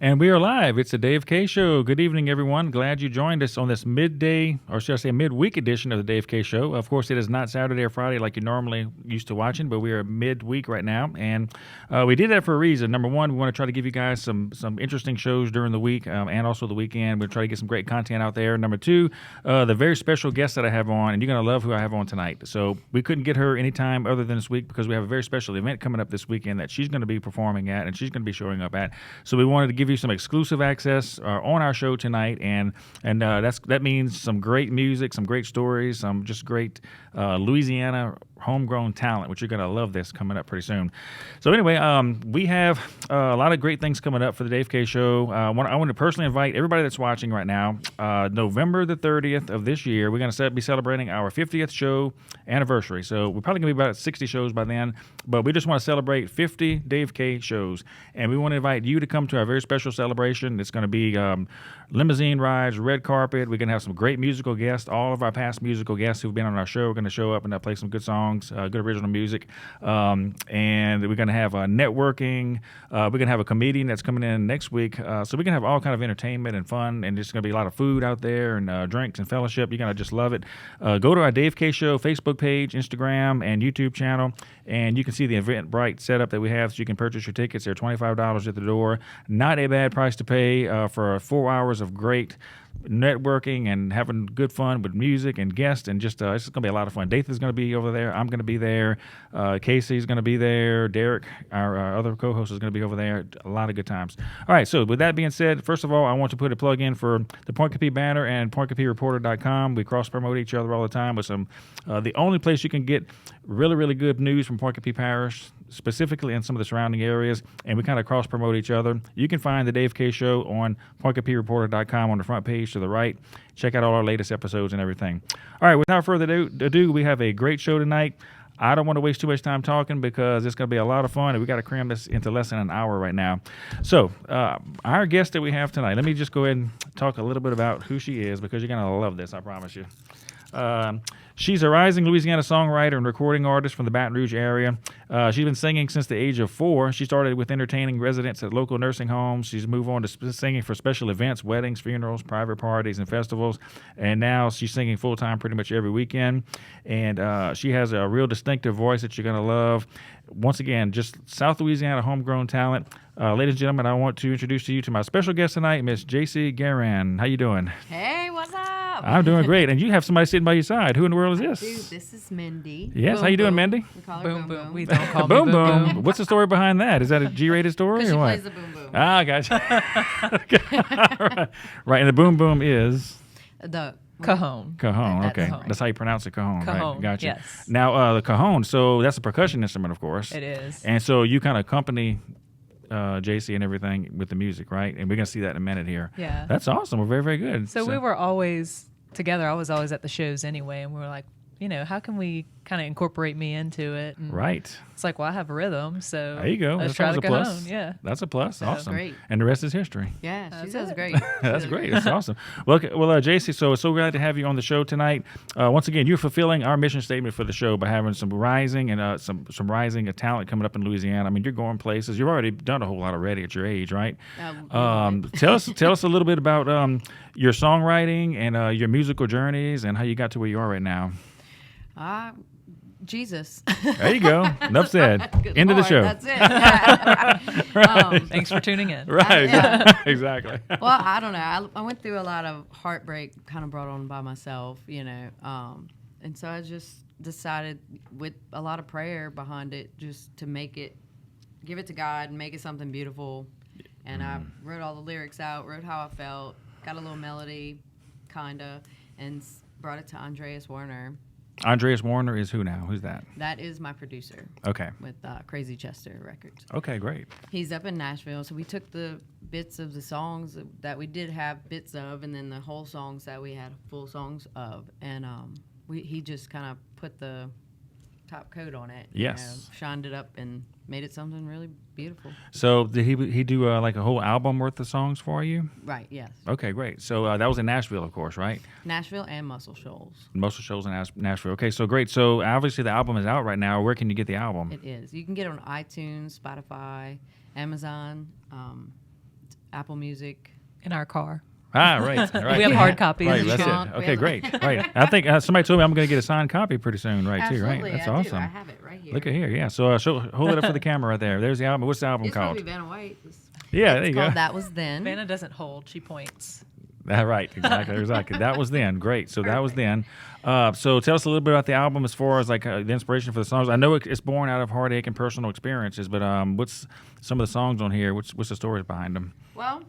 And we are live. It's the Dave K Show. Good evening, everyone. Glad you joined us on this midday, or should I say midweek edition of the Dave K Show. Of course, it is not Saturday or Friday like you're normally used to watching, but we are midweek right now. And we did that for a reason. Number one, we want to try to give you guys some interesting shows during the week and also the weekend. We'll try to get some great content out there. Number two, the very special guest that I have on, and you're going to love who I have on tonight. So we couldn't get her anytime other than this week because we have a very special event coming up this weekend that she's going to be performing at and she's going to be showing up at. So we wanted to give you some exclusive access on our show tonight, and that means some great music, some great stories, some just great Louisiana homegrown talent, which you're going to love this coming up pretty soon. So anyway, we have a lot of great things coming up for the Dave K Show. I want to personally invite everybody that's watching right now, November the 30th of this year, we're going to be celebrating our 50th show anniversary. So we're probably going to be about 60 shows by then, but we just want to celebrate 50 Dave K shows. And we want to invite you to come to our very special celebration. It's going to be limousine rides, red carpet. We're going to have some great musical guests. All of our past musical guests who've been on our show are going to show up and play some good songs. Good original music, and we're going to have networking. We're going to have a comedian that's coming in next week, so we're going to have all kind of entertainment and fun, and there's going to be a lot of food out there and drinks and fellowship. You're going to just love it. Go to our Dave K Show Facebook page, Instagram, and YouTube channel, and you can see the Eventbrite setup that we have, so you can purchase your tickets. They're $25 at the door. Not a bad price to pay for 4 hours of great networking and having good fun with music and guests, and just it's going to be a lot of fun. Dathan's going to be over there. I'm going to be there. Casey's going to be there. Derek, our other co-host, is going to be over there. A lot of good times. All right, so with that being said, first of all, I want to put a plug in for the Point Capee banner and PointCapeeReporter.com. We cross-promote each other all the time with some the only place you can get really, really good news from Point Capee Parish, specifically in some of the surrounding areas, and we kind of cross-promote each other. You can find the Dave K Show on PointCapeeReporter.com on the front page to the right. Check out all our latest episodes and everything. All right, without further ado, we have a great show tonight. I don't want to waste too much time talking because it's going to be a lot of fun, and we got to cram this into less than an hour right now. So our guest that we have tonight, let me just go ahead and talk a little bit about who she is because you're going to love this, I promise you. She's a rising Louisiana songwriter and recording artist from the Baton Rouge area. She's been singing since the age of 4. She started with entertaining residents at local nursing homes. She's moved on to singing for special events, weddings, funerals, private parties, and festivals. And now she's singing full-time pretty much every weekend. And she has a real distinctive voice that you're going to love. Once again, just South Louisiana homegrown talent. Ladies and gentlemen, I want to introduce to you to my special guest tonight, Miss Jacye Guerin. How you doing? Hey, what's up? I'm doing great. And you have somebody sitting by your side. Who in the world is this? Dude, this is Mindy. Yes, Boom, how you doing, boom. Mindy? We call her Boom, Boom boom. Boom. We don't call Boom me Boom Boom. What's the story behind that? Is that a G-rated story Because or she what? plays the Boom Boom. Ah, gotcha. Okay. Right, and the Boom Boom is? The Cajon. Cajon, That's okay. right. That's how you pronounce it, cajon, right? Cajon, Gotcha. yes. Now, the cajon, so that's a percussion instrument, of course. It is. And so you kind of accompany Jacye and everything with the music, right? And we're going to see that in a minute here. Yeah. That's awesome. We're very, very good. So we were always together. I was always at the shows anyway, and we were like, how can we kind of incorporate me into it? And Right. it's like, well, I have a rhythm, so There you go. let's That's try always the a plus. cajon. Yeah. That's a plus. Awesome. great. And the rest is history. Yeah, she That's does it. great. That's great. That's awesome. Well, Jacye, so it's so glad to have you on the show tonight. Once again, you're fulfilling our mission statement for the show by having some rising and some rising talent coming up in Louisiana. I mean, you're going places. You've already done a whole lot already at your age, right? Tell us a little bit about your songwriting and your musical journeys and how you got to where you are right now. Jesus. There you go. Enough said. Good End of the Lord, show. That's it. Thanks for tuning in. Right. Yeah. Exactly. Well, I don't know. I went through a lot of heartbreak kind of brought on by myself, and so I just decided with a lot of prayer behind it just to give it to God and make it something beautiful. And I wrote all the lyrics out, wrote how I felt, got a little melody, kind of, and brought it to Andreas Warner. Andreas Warner is who now? Who's that? That is my producer. Okay. With Crazy Chester Records. Okay, great. He's up in Nashville, so we took the bits of the songs that we did have bits of, and then the whole songs that we had full songs of, and he just kind of put the top coat on it. Yes. Shined it up and made it something really beautiful. So did he do like a whole album worth of songs for you? Right. Yes. Okay, great. So that was in Nashville, of course, right? Nashville and Muscle Shoals. Muscle Shoals in Nashville. Okay, so great. So obviously the album is out right now. Where can you get the album? It is. You can get it on iTunes, Spotify, Amazon. Apple Music. In our car. Right. We have hard copies. Right, in the that's trunk. it. Okay, great. Right. I think somebody told me I'm going to get a signed copy pretty soon, right? Absolutely, Too, right? That's I awesome. do. I have it right here. Look at here, yeah. So hold it up for the camera right there. There's the album. What's the album It's called? supposed to be Vanna White. Yeah, there It's you called go. That Was Then. Vanna doesn't hold. She points. Right, exactly. That was then. Great. So that was then. So tell us a little bit about the album as far as like the inspiration for the songs. I know it's born out of heartache and personal experiences, but what's some of the songs on here? What's the stories behind them? Well,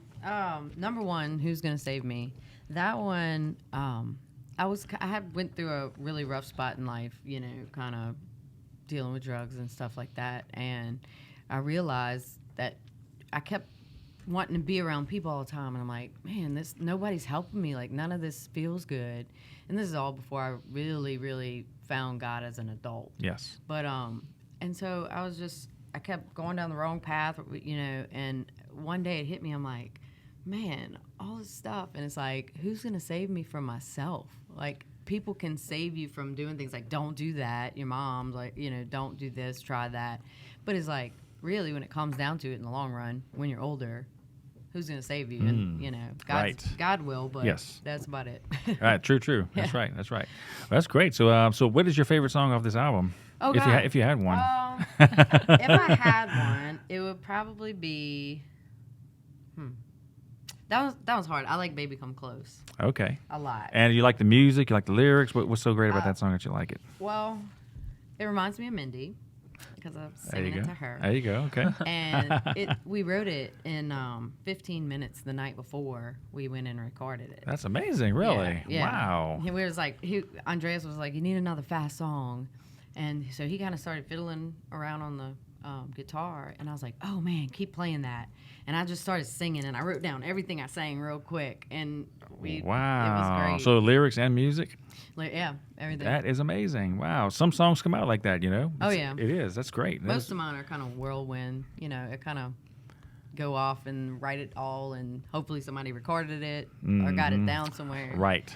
number one, Who's Gonna Save Me? That one, I had went through a really rough spot in life, kind of dealing with drugs and stuff like that, and I realized that I kept wanting to be around people all the time, and I'm like, man, nobody's helping me. Like, none of this feels good. And this is all before I really, really found God as an adult. Yes. But and so I kept going down the wrong path, and one day it hit me. I'm like, man, all this stuff, and it's like, who's gonna save me from myself? Like, people can save you from doing things like, don't do that. Your mom's like, don't do this, try that. But it's like, really, when it comes down to it in the long run, when you're older, who's going to save you? And, God will, but Yes. that's about it. Right, true. That's right. Well, that's great. So what is your favorite song off this album? Oh, if God. if you had one. If I had one, it would probably be, that was hard. I like Baby Come Close Okay. a lot. And you like the music, you like the lyrics. What's so great about that song that you like it? Well, it reminds me of Mindy because I'm singing it to her. There you go. Okay. And we wrote it in 15 minutes the night before we went and recorded it. That's amazing, really. Yeah. Wow. And we was like, Andreas was like, you need another fast song. And so he kind of started fiddling around on the guitar. And I was like, oh, man, keep playing that. And I just started singing, and I wrote down everything I sang real quick. And it was great. So lyrics and music? Yeah, everything. That is amazing. Wow. Some songs come out like that, Oh, yeah. It is. That's great. Most of mine are kind of whirlwind. It kind of go off and write it all, and hopefully somebody recorded it or got it down somewhere. Right.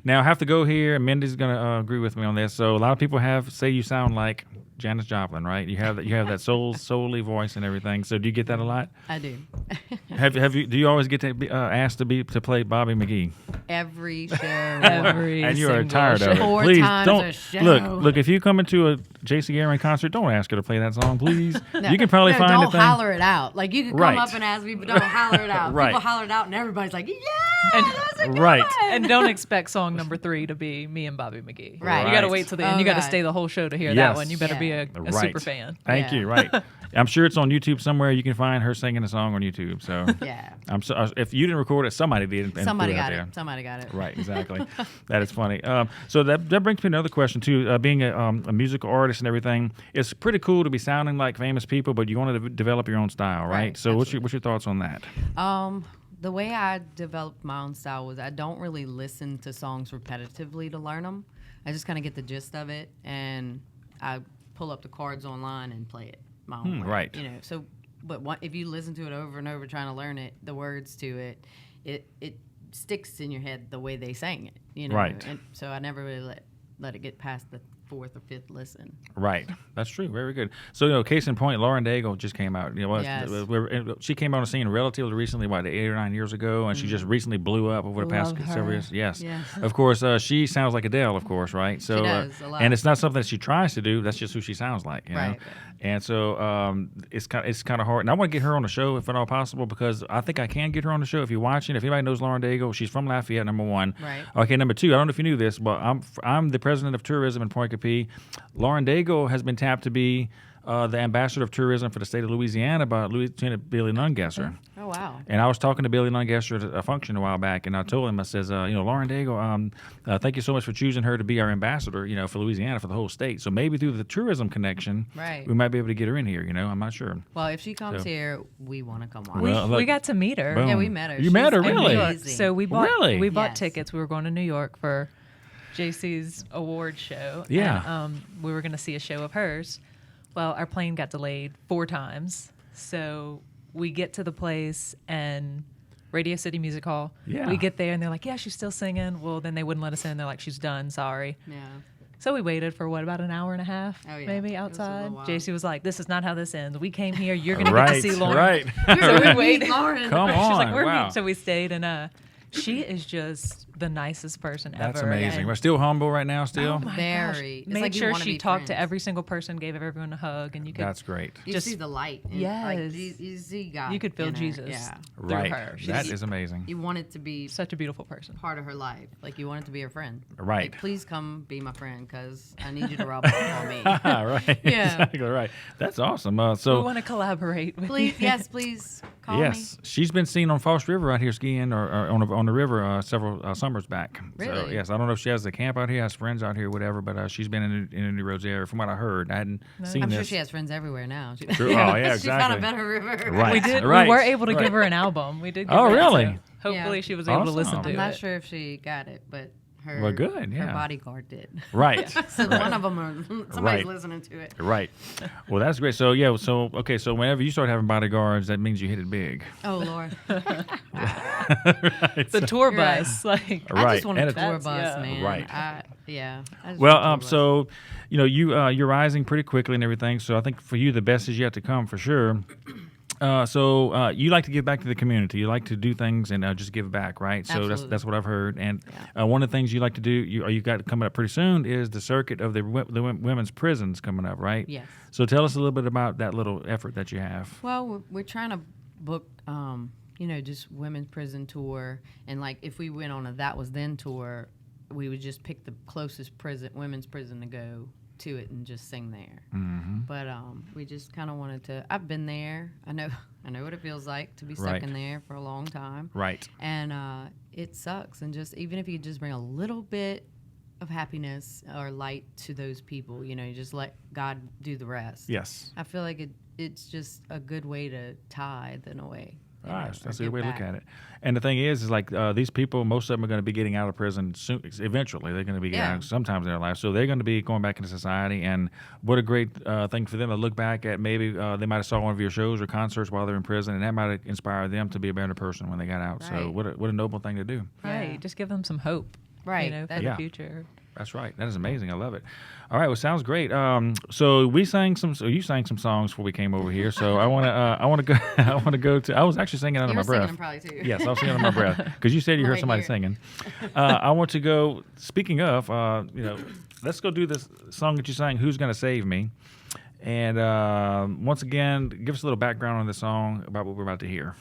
Now, I have to go here, and Mindy's going to agree with me on this. So a lot of people say you sound like Janis Joplin, right? You have that soul-y voice and everything. So do you get that a lot? I do. Do you always get to be, asked to play Bobby McGee? Every show. And you are single tired of it. show. 4 Please times don't a show. look. If you come into a Jacye Guerin concert, don't ask her to play that song, please. You can probably find don't the thing. holler it out. Like, you can come Right. up and ask me, but don't holler it out. Right. People holler it out, and everybody's like, yeah, And- that's a good Right. one. And don't expect song number 3 to be me and Bobby McGee. Right. You got to Right. wait till the end. Oh, You got to God. stay the whole show to hear Yes. that one. You better be Yeah. a Right. super fan. Thank Yeah. you. Right. I'm sure it's on YouTube somewhere. You can find her singing a song on YouTube. So Yeah. if you didn't record it, somebody did. and Somebody put got out it. there. Somebody got it. Right, exactly. That is funny. So that brings me to another question too. Being a musical artist and everything, it's pretty cool to be sounding like famous people, but you want to develop your own style, right? Right, So what's your thoughts on that? The way I developed my own style was I don't really listen to songs repetitively to learn them. I just kind of get the gist of it, and I pull up the chords online and play it my own way. Right. So, but if you listen to it over and over, trying to learn it, the words to it sticks in your head the way they sang it. Right. And so I never really let it get past the 4th or 5th listen. Right, that's true. Very good. So case in point, Lauren Daigle just came out. Yes. She came on the scene relatively recently, 8 or 9 years ago, and she just recently blew up over the past Love several her. years. Yes. Yes. Of course, she sounds like Adele, of course, right? So, She does, a lot. and it's not something that she tries to do. That's just who she sounds like, you know? Right. And so it's kind of hard. And I want to get her on the show if at all possible, because I think I can get her on the show if you're watching. If anybody knows Lauren Daigle, she's from Lafayette, number one. Right. Okay, number two, I don't know if you knew this, but I'm the president of tourism in Point Capee. Lauren Daigle has been tapped to be the ambassador of tourism for the state of Louisiana by Lieutenant Billy Nungesser. Oh, wow. And I was talking to Billy Nungesser at a function a while back, and I told him, I says, Lauren Daigle, thank you so much for choosing her to be our ambassador, for Louisiana, for the whole state. So maybe through the tourism connection, Right. we might be able to get her in here, I'm not sure. Well, if she comes So- here, we want to come watch. Well, We look, got to meet her. boom. Yeah, we met her. You met her, She's in really? New York. amazing. So we bought Really? we bought Yes. tickets. We were going to New York for JC's award show. Yeah. And, we were going to see a show of hers. Well, our plane got delayed 4 times. So we get to the place and Radio City Music Hall. Yeah. We get there and they're like, yeah, she's still singing. Well, then they wouldn't let us in. They're like, she's done. Sorry. Yeah. So we waited for about an hour and a half, Oh, yeah. maybe It was a outside. little while. Jacye was like, "This is not how this ends. We came here. You're gonna get Right, to see Lauren." right. So we waited. Lauren. Come She's like, on, "We're wow. meeting." So we stayed, and she is just the nicest person ever. That's amazing. And We're still humble right now, still? Oh my Very. gosh. It's Made like you sure wanna she be talked to friends. every single person, gave everyone a hug, and you could That's great. You just- see the light. And, Yes. Like, you see God. you could feel in her. Jesus Yeah. through Right. her. She's That is amazing. You want it to be such a beautiful person. part of her life. Like, you want it to be her friend. Right. Like, please come be my friend because I need you to rub off on me. Right. Yeah. Exactly right. That's awesome. We So, want to collaborate with Please, you. yes, please call yes, she's been seen on Falls River out here skiing or on the river several summers back. So, Really? yes, I don't know if she has a camp out here, has friends out here, whatever, but she's been in the New Roads area from what I heard. I hadn't seen I'm this. sure she has friends everywhere now. True. Oh, yeah, She's found a exactly. better river. Right. We did. Right. We were able to Right. give her an album. We did. Give Oh, her that, really? so hopefully, Yeah. she was able to listen Awesome. to I'm it. not sure if she got it, but her, Well, good, yeah. her bodyguard did. Right. So right. one of them are somebody's Right. listening to it. Right. Well, that's great. So, yeah, so whenever you start having bodyguards, that means you hit it big. Oh Lord, Right. The tour You're right. bus, like I Right. just want And a it's- tour That's- bus, yeah. man. Right. I just Well, want a tour bus. so you're rising pretty quickly and everything. So I think for you, the best is yet to come for sure. So you like to give back to the community. You like to do things and just give back, right? So Absolutely. that's what I've heard. And one of the things you like to do, you got coming up pretty soon, is the circuit of the women's prisons coming up, right? Yes. So tell us a little bit about that little effort that you have. Well, we're trying to book, just women's prison tour, and like if we went on a That Was Then tour, we would just pick the closest women's prison to go to it and just sing there. Mm-hmm. But we just kind of wanted to. I've been there. I know what it feels like to be stuck Right. in there for a long time. Right. And it sucks. And just even if you just bring a little bit of happiness or light to those people, you just let God do the rest. Yes. I feel like it's just a good way to tithe in a way. Right, or that's a good give way to look back. at it. And the thing is like these people, most of them are going to be getting out of prison soon. Eventually, they're going to be getting Yeah. out sometimes in their life. So they're going to be going back into society. And what a great thing for them to look back at. Maybe they might have saw one of your shows or concerts while they're in prison, and that might have inspired them to be a better person when they got out. So Right. what a noble thing to do. right, Yeah. just give them some hope, Right, for that- the Yeah. future. That's right. That is amazing. I love it. All right. Well, sounds great. So you sang some songs before we came over here. So I want to go to. I was actually singing under You my were singing breath. them probably too. Yes, I was singing under my breath because you said you heard Right somebody here. singing. I want to go. Speaking of, let's go do this song that you sang. Who's Gonna Save Me? And once again, give us a little background on the song about what we're about to hear.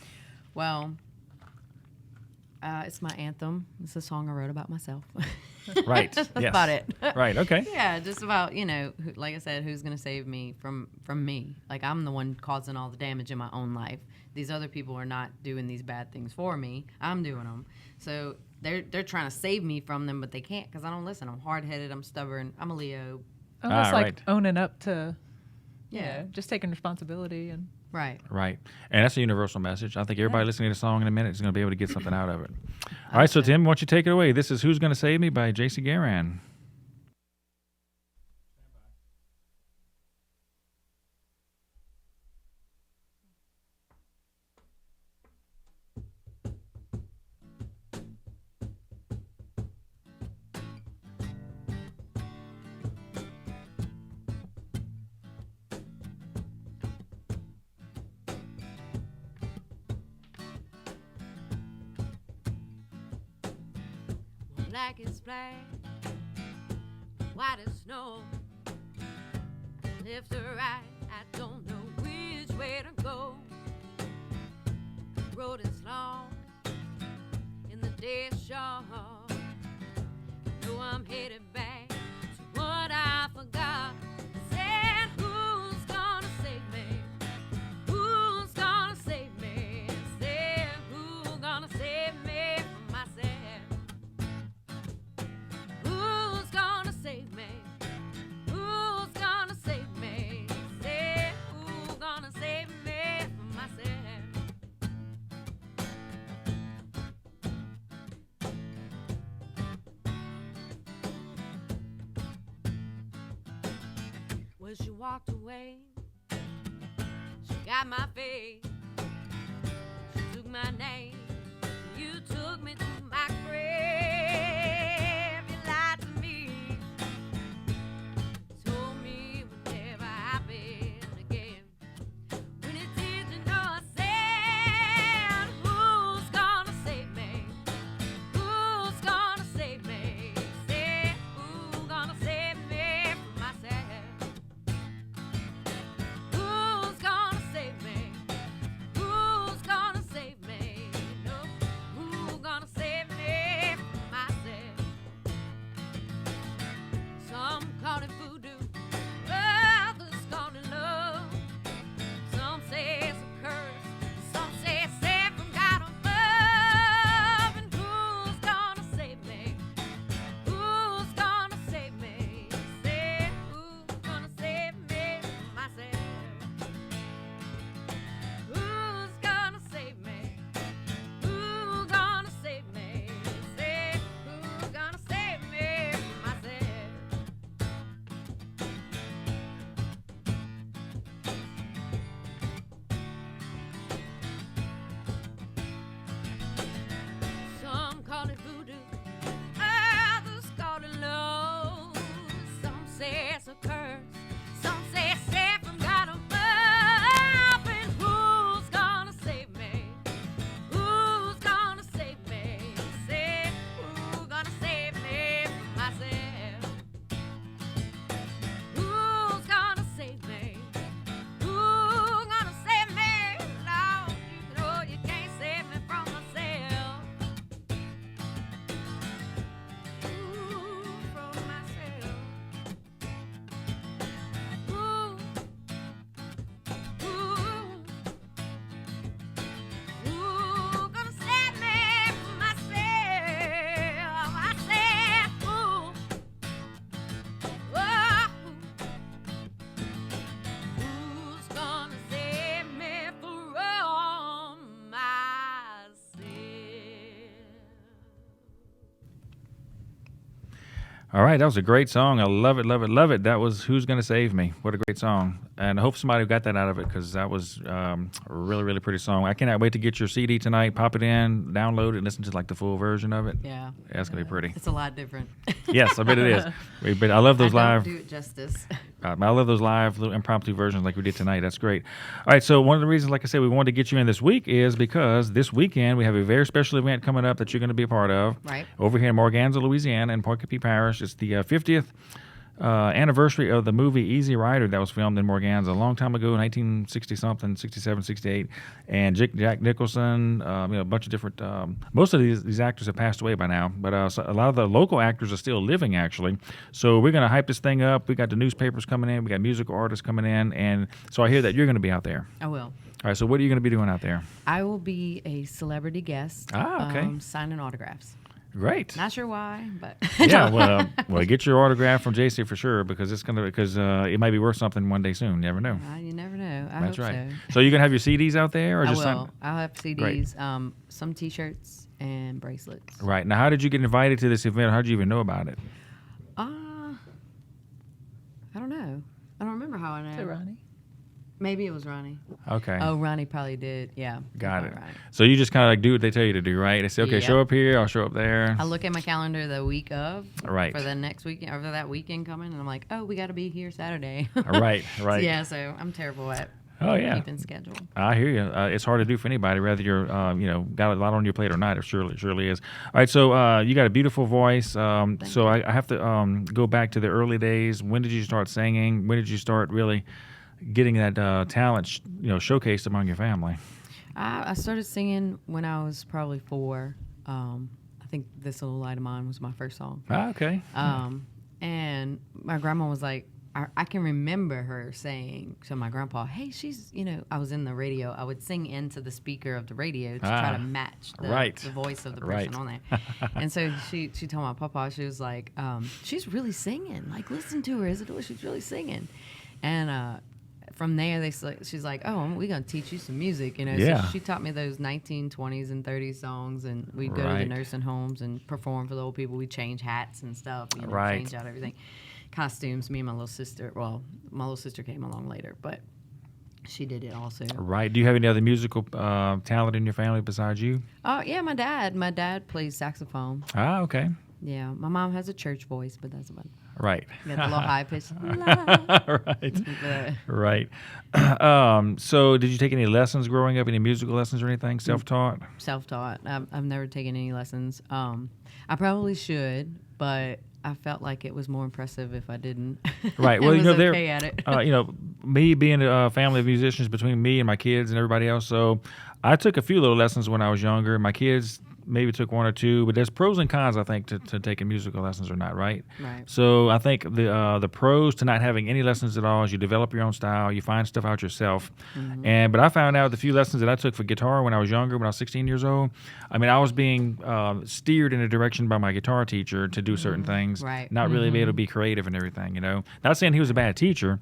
Well, it's my anthem. It's a song I wrote about myself. Right. That's yes. about it. Right. Okay. Yeah, just about like I said, who's gonna save me from me? Like I'm the one causing all the damage in my own life. These other people are not doing these bad things for me. I'm doing them. So they're trying to save me from them, but they can't because I don't listen. I'm hard headed. I'm stubborn. I'm a Leo. Almost like right. owning up to, Yeah. just taking responsibility and. Right. Right. And that's a universal message. I think everybody listening to the song in a minute is going to be able to get something out of it. All right, so Tim, why don't you take it away? This is Who's Gonna Save Me by Jacye Guerin. Black is black, white as snow. Left or right, I don't know which way to go. The road is long and the day is short. I know I'm headed back to what I forgot. Said, who's gonna save me? Who's gonna save me? Said, who's gonna save me from myself? Who's gonna save me? Who's gonna save me? Say, who's gonna save me from myself? Well, she walked away. She got my face. She took my name. You took me to my grave. You lied to me. All right, that was a great song. I love it, love it, love it. That was Who's Gonna Save Me. What a great song. And I hope somebody got that out of it because that was a really, really pretty song. I cannot wait to get your CD tonight, pop it in, download it, and listen to like the full version of it. Yeah. That's going to be pretty. It's a lot different. Yes, I bet it is. But I love those live. do it justice. I love those live little impromptu versions like we did tonight. That's great. All right, so one of the reasons, like I said, we wanted to get you in this week is because this weekend we have a very special event coming up that you're going to be a part of. Right. Over here in Morganza, Louisiana, in Parkapee Parish. It's the 50th anniversary of the movie Easy Rider that was filmed in Morganza a long time ago, 1960-something, 67, 68. And Jack Nicholson, a bunch of different, most of these actors have passed away by now, but so a lot of the local actors are still living, actually. So we're going to hype this thing up. We got the newspapers coming in. We got musical artists coming in. And so I hear that you're going to be out there. I will. All right, so what are you going to be doing out there? I will be a celebrity guest. Okay. Signing autographs. Great. Not sure why, but Yeah, well, get your autograph from Jacye for sure because it might be worth something one day soon. You never know. You never know. That's hope right. so. So you're gonna have your CDs out there, or I just will. I'll have Great. CDs, some T-shirts, and bracelets. Right now, how did you get invited to this event? How did you even know about it? I don't know. I don't remember how I know. To Ronnie. Maybe it was Ronnie. Okay. Oh, Ronnie probably did. Yeah. Got it. Ronnie. So you just kind of like do what they tell you to do, right? They say, okay, Yeah. show up here, I'll show up there. I look at my calendar the week of Right. for the next weekend, or for that weekend coming, and I'm like, oh, we got to be here Saturday. Right. Yeah, so I'm terrible at Oh yeah. keeping schedule. I hear you. It's hard to do for anybody, whether you're, got a lot on your plate or not. It surely is. All right, so you got a beautiful voice. So I have to go back to the early days. When did you start singing? When did you start really getting that talent, showcased among your family? I started singing when I was probably 4. I think "This Little Light of Mine" was my first song. Okay. And my grandma was like, I can remember her saying to my grandpa, hey, she's, I was in the radio. I would sing into the speaker of the radio to try to match the voice of the person on there. And so she told my papa, she was like, she's really singing. Like, listen to her, Isadora, she's really singing. And from there, she's like, oh, we're going to teach you some music. Yeah. So she taught me those 1920s and 30s songs, and we'd go to the nursing homes and perform for the old people. We'd change hats and stuff, change out everything. Costumes, me and my little sister. Well, my little sister came along later, but she did it also. Right. Do you have any other musical talent in your family besides you? Oh, yeah, my dad. My dad plays saxophone. Ah, okay. Yeah, my mom has a church voice, but that's about it. Right. Got the little high pitch. Right. Right. So did you take any lessons growing up, any musical lessons or anything, self-taught? Self-taught. I've never taken any lessons. I probably should, but I felt like it was more impressive if I didn't. Right. Well, was okay at it. Me being a family of musicians between me and my kids and everybody else, so I took a few little lessons when I was younger. My kids maybe took 1 or 2, but there's pros and cons, I think, to taking musical lessons or not, right? Right. So I think the pros to not having any lessons at all is you develop your own style, you find stuff out yourself. Mm-hmm. But I found out the few lessons that I took for guitar when I was younger, when I was 16 years old, I was being steered in a direction by my guitar teacher to do certain things, right. not really be able to be creative and everything, Not saying he was a bad teacher,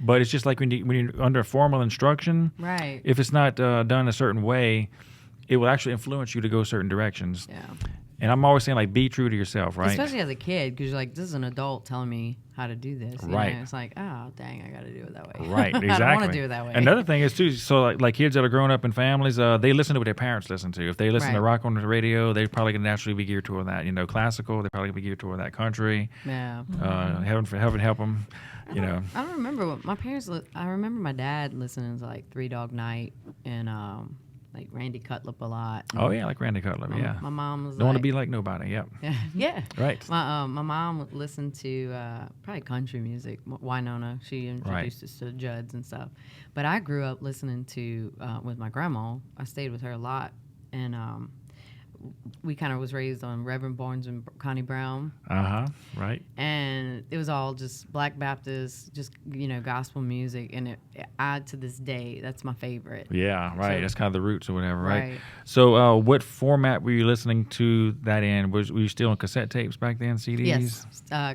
but it's just like when you're under formal instruction, right. if it's not done a certain way, it will actually influence you to go certain directions. Yeah. And I'm always saying, like, be true to yourself, right? Especially as a kid, because you're like, this is an adult telling me how to do this. Right. It's like, oh, dang, I got to do it that way. Right, exactly. I don't want to do it that way. Another thing is, too, so like kids that are growing up in families, they listen to what their parents listen to. If they listen to rock on the radio, they're probably going to naturally be geared toward that. Classical, they're probably going to be geared toward that. Country. Yeah. Heaven help them, I don't remember what my parents, I remember my dad listening to, like, Three Dog Night and, like Randy Cutlip a lot. Oh yeah, like Randy Cutlip. Yeah. My mom was don't want to be like nobody. Yep. Yeah. Right. My mom would listen to probably country music. Winona, she introduced us to the Judds and stuff. But I grew up listening to with my grandma. I stayed with her a lot, and we kind of was raised on Reverend Barnes and Connie Brown. Right. And it was all just Black Baptist, just gospel music, and I to this day that's my favorite. Yeah, right. So, that's kind of the roots or whatever, right? Right. So, what format were you listening to that in? Were you still on cassette tapes back then? CDs? Yes,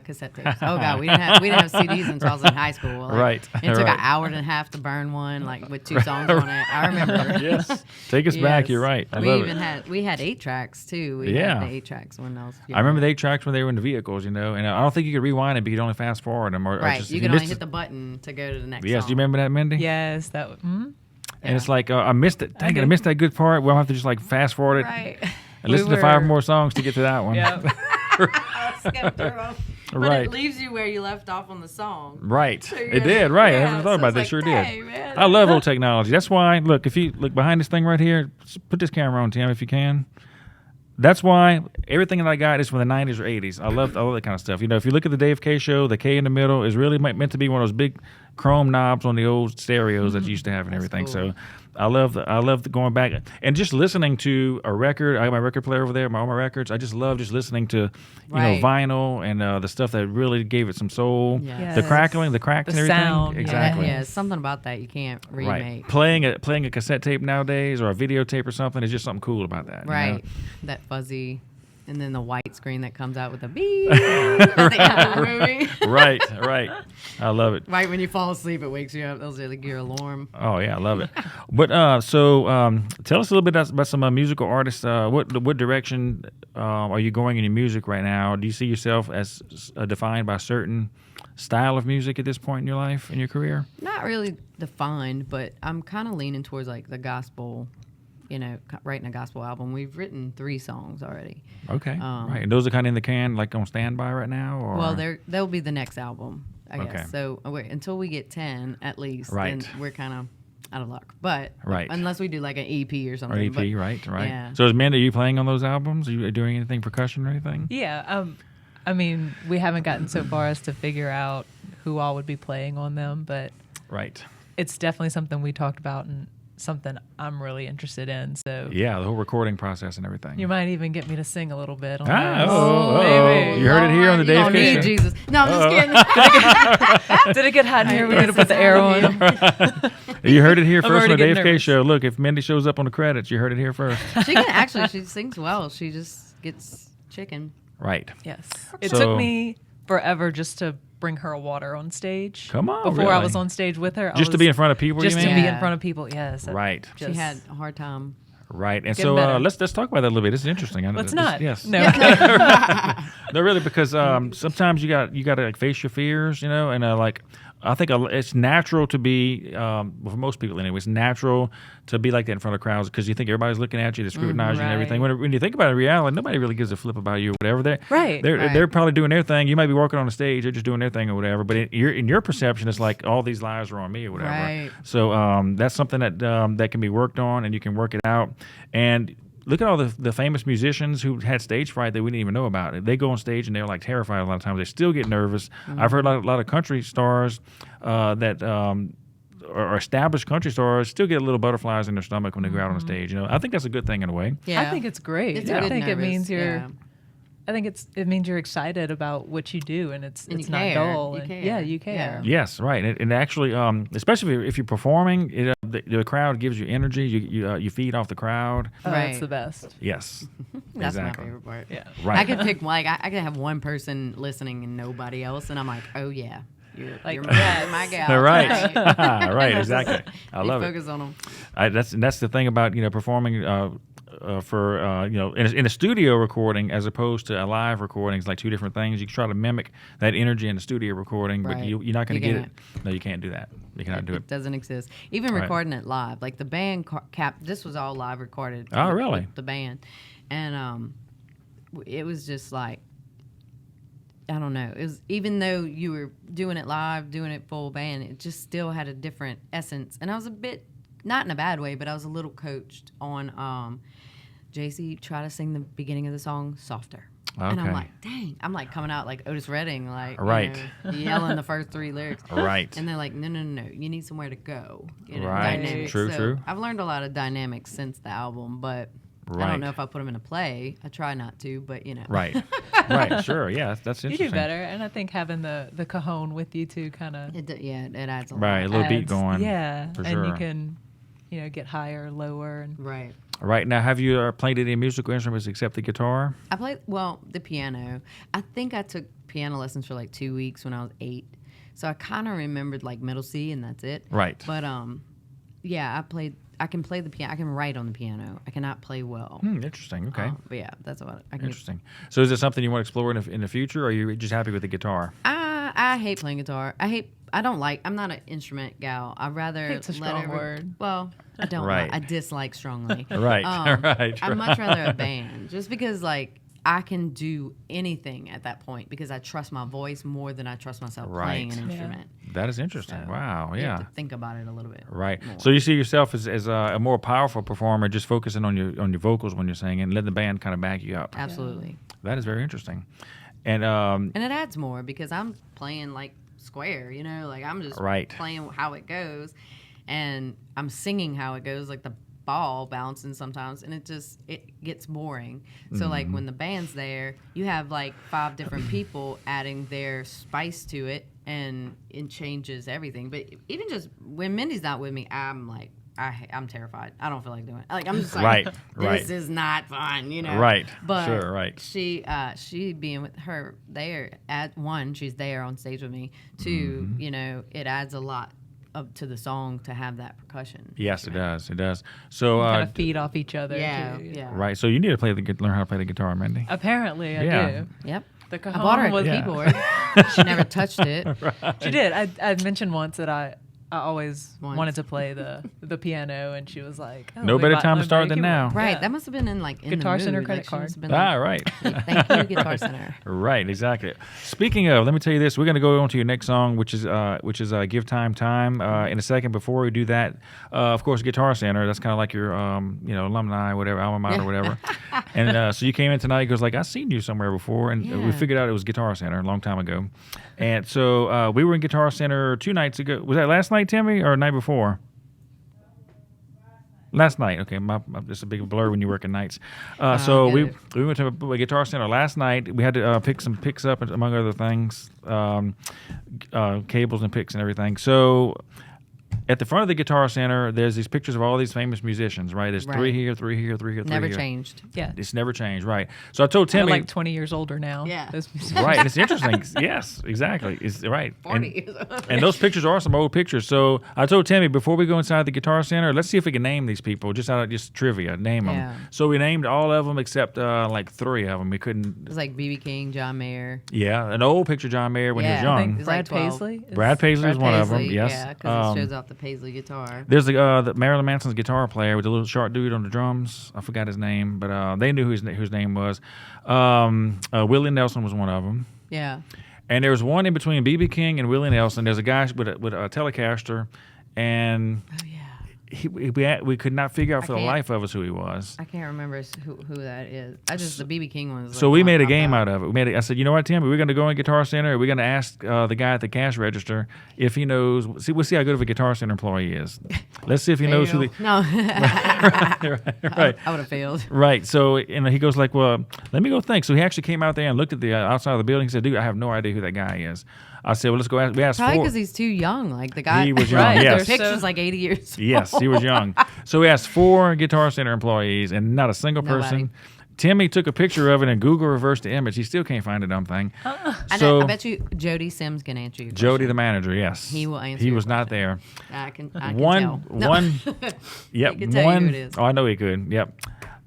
cassette tapes. Oh God, we didn't have CDs until I was in high school. Right. It took an hour and a half to burn one, like with 2 songs on it. I remember. Yes. Take us back. You're right. I love it. We had 8 tracks. tracks too. We Yeah. had the 8 tracks when I was I remember younger. the 8 tracks when they were in the vehicles, and I don't think you could rewind it, but you could only fast forward them. Or Right, just, you if can only missed hit it- the button to go to the next Yes, song. do you remember that, Mindy? Yes, that. And it's like, I missed it. Dang it, I missed that good part. We'll have to just like fast forward it Right. and listen to 5 more songs to get to that one. Yeah. Skip through 'em. But Right. it leaves you where you left off on the song. Right. So you're It did, right. I yeah, never thought so about it's that. like, Sure dang, did. man. I love old technology. That's why, look, if you look behind this thing right here, put this camera on, Tim, if you can. That's why everything that I got is from the 90s or 80s. I love all that kind of stuff. If you look at the Dave K show, the K in the middle is really meant to be one of those big chrome knobs on the old stereos that you used to have and everything. cool. So I love going back and just listening to a record. I got my record player over there, all my records. I just love just listening to Right. vinyl and the stuff that really gave it some soul. Yes. The crackling, the cracks, The and everything. sound, yeah. Exactly. Yeah, something about that you can't remake. Right. Playing a cassette tape nowadays or a videotape or something is just something cool about that. Right. That fuzzy, and then the white screen that comes out with a beep at the end of the movie. Right. I love it. Right when you fall asleep, it wakes you up. Those are like your alarm. Oh yeah, I love it. But so tell us a little bit about some musical artists. What direction are you going in your music right now? Do you see yourself as defined by a certain style of music at this point in your life, in your career? Not really defined, but I'm kind of leaning towards like the gospel. Writing a gospel album. We've written 3 songs already. Okay, right. And those are kind of in the can, like on standby right now, or Well, they'll be the next album, I guess. Okay. So until we get 10 at least, Right. then we're kind of out of luck. But Right. unless we do like an EP or or something. EP, but, right? Yeah. So, Amanda, are you playing on those albums? Are you doing anything percussion or anything? Yeah. I mean, we haven't gotten so far as to figure out who all would be playing on them, but Right. it's definitely something we talked about and something I'm really interested in. So Yeah, the whole recording process and everything. you might even get me to sing a little bit on Ah, those. oh, you heard it here on the You Dave don't K need Show. Jesus. No, I'm just kidding. Did it get hot in here? We're going to put the air on. You heard it here I'm first on already the Dave getting K nervous. Show. Look, if Mindy shows up on the credits, you heard it here first. She sings well. She just gets chicken. Right. Yes. It So- took me forever just to bring her a water on stage. Come on, Before I really? was on stage with her. Just to be in front of people, Just you to mean? be Yeah. in front of people, yes. Right. She Just- had a hard time. Right. And Getting so better. let's talk about that a little bit. This is interesting. Let's not. Yes. No. No, really, because sometimes you got to like face your fears, and like I think it's natural to be, well, for most people anyway, it's natural to be like that in front of crowds because you think everybody's looking at you, they're scrutinizing right. everything. When you think about it in reality, nobody really gives a flip about you or whatever. Right. They're probably doing their thing. You might be working on the stage, they're just doing their thing or whatever. But in your perception, it's like all these lies are on me or whatever. Right. So that's something that can be worked on, and you can work it out. And look at all the famous musicians who had stage fright that we didn't even know about. They go on stage and they're like terrified a lot of times. They still get nervous. I've heard a lot of country stars that or established country stars still get little butterflies in their stomach when they go out on the stage. I think that's a good thing in a way. Yeah. I think it's great. It's I good think it nervous, means you're. yeah. I think it means you're excited about what you do, and it's And it's you not care. dull. You and- care. Yeah, you care. Yeah. Yes, right. And actually, especially if you're performing, the crowd gives you energy. You feed off the crowd. Oh, Right. That's the best. Yes, That's exactly. my favorite part. Yeah. Right. I could pick I could have one person listening and nobody else, and I'm like, oh yeah, you're Like, my, yes. my gal. Right, tonight. right, exactly. I You love it. focus on them. That's the thing about performing for in a studio recording as opposed to a live recording. It's like two different things. You can try to mimic that energy in the studio recording, but Right. you're not going to You get it. No, you can't do that. You cannot do it. It doesn't exist. Even Right. recording it live, like the band this was all live recorded. Oh, with- really? with the band, and it was just like, I don't know. It was, even though you were doing it live, doing it full band, it just still had a different essence. And I was a bit, not in a bad way, but I was a little coached on Jacye, try to sing the beginning of the song softer. And I'm Okay. like, dang. I'm like coming out like Otis Redding, like Right. yelling the first 3 lyrics. Right. And they're like, no. You need somewhere to go. Right. Dynamics. True, So true. I've learned a lot of dynamics since the album, but I Right. don't know if I put them in a play. I try not to, but Right. Right. Sure. Yeah. That's You interesting. do better, and I think having the cajon with you too kind of it adds a lot. Right. A little beat going. Yeah, For and sure. you can get higher, lower, and Right. Right. Now, have you played any musical instruments except the guitar? I played, the piano. I think I took piano lessons for like 2 weeks when I was 8. So I kind of remembered like middle C and that's it. Right. But yeah, I can play the piano. I can write on the piano. I cannot play well. Interesting. Okay. But yeah, that's what I can. Interesting. So is it something you want to explore in the future, or are you just happy with the guitar? I hate playing guitar. I'm not an instrument gal. I'd rather Hate's a strong word. Well, I don't. Right. I dislike strongly. Right. Right. I'd much rather a band, just because like I can do anything at that point because I trust my voice more than I trust myself playing Right. an instrument. That is interesting. So, Wow. You Yeah. have to think about it a little bit. Right. more. So you see yourself as a more powerful performer, just focusing on your vocals when you're singing, and let the band kind of back you up. Absolutely. That is very interesting. And And it adds more because I'm playing like square, like I'm just Right. playing how it goes, and I'm singing how it goes, like the ball bouncing sometimes, and it gets boring. So like when the band's there, you have like 5 different people adding their spice to it, and it changes everything. But even just when Mindy's not with me, I'm like, I'm terrified. I don't feel like doing it. Like I'm just like, this is not fun, Right. But Sure, right. she being with her there at one, she's there on stage with me. 2, it adds a lot up to the song to have that percussion. yes, it does. It does. So Kind of feed off each other. Yeah, too. yeah. right. So you need to learn how to play the guitar, Mindy. Apparently, I Yeah. do. Yep. The I cajon bought her a was keyboard. She never touched it. She did. I mentioned once that I always Once. wanted to play the piano, and she was like, oh, No we better bought- time to we start bought a than now. keyboard. Right. Yeah. That must have been in like in Guitar the Center mood. credit Like, she card. must have been Right. Thank you, Guitar Center. Right, exactly. Speaking of, let me tell you this. We're going to go on to your next song, which is Give Time Time. In a second, before we do that, of course, Guitar Center, that's kind of like your, alumni, whatever, alma mater, whatever. And so you came in tonight, he goes like, I've seen you somewhere before. And we Yeah. figured out it was Guitar Center a long time ago. And so we were in Guitar Center 2 nights ago. Was that last night, Timmy, or the night before? Last night, okay. It's a big blur when you work at nights. So we went to a Guitar Center last night. We had to pick some picks up, among other things, cables and picks and everything. So at the front of the Guitar Center, there's these pictures of all these famous musicians, right? There's 3 Right. here, 3 here, 3 here, 3 Never here. changed. Yeah. It's never changed, right? So I told They're Timmy, like 20 years older now. Yeah. those right? And it's interesting. Yes, exactly. It's right. 40. And those pictures are some old pictures. So I told Timmy, before we go inside the Guitar Center, let's see if we can name these people just out of just trivia. Name them. Yeah. So we named all of them except like 3 of them. We couldn't. It was like B.B. King, John Mayer. Yeah, an old picture of John Mayer when he was Yeah, I young. think- It's like Brad 12. Paisley. Brad Paisley is one of them. Paisley, Yes. Yeah, because it shows off the Paisley guitar. There's the Marilyn Manson's guitar player with the little short dude on the drums. I forgot his name, but they knew who his name was. Willie Nelson was one of them. Yeah. And there was one in between B.B. King and Willie Nelson. There's a guy with a Telecaster, and Oh, yeah. we could not figure out for the can't- life of us who he was. I can't remember who that is. The B.B. King one was So like we one made a popped game out. out of it. I said, you know what, Tim? We're going to go in Guitar Center. We're going to ask the guy at the cash register if he knows. We'll see how good of a Guitar Center employee is. Let's see if he knows who the. No. right. I would have failed. Right. So he goes like, well, let me go think. So he actually came out there and looked at the outside of the building. He said, dude, I have no idea who that guy is. I said, well, let's go ask. We asked Probably 4. because he's too young. Like the guy. He was young, Right, yes. they're Picture's so- like 80 years. Yes, he was young. So we asked 4 Guitar Center employees, and not a single person. Nobody. Timmy took a picture of it and Google reversed the image. He still can't find the dumb thing. I bet you Jody Sims can answer you. Jody, the manager, yes, He will answer He your was not there. I can tell. One. Yep. He can tell you who it is. Oh, I know he could. Yep.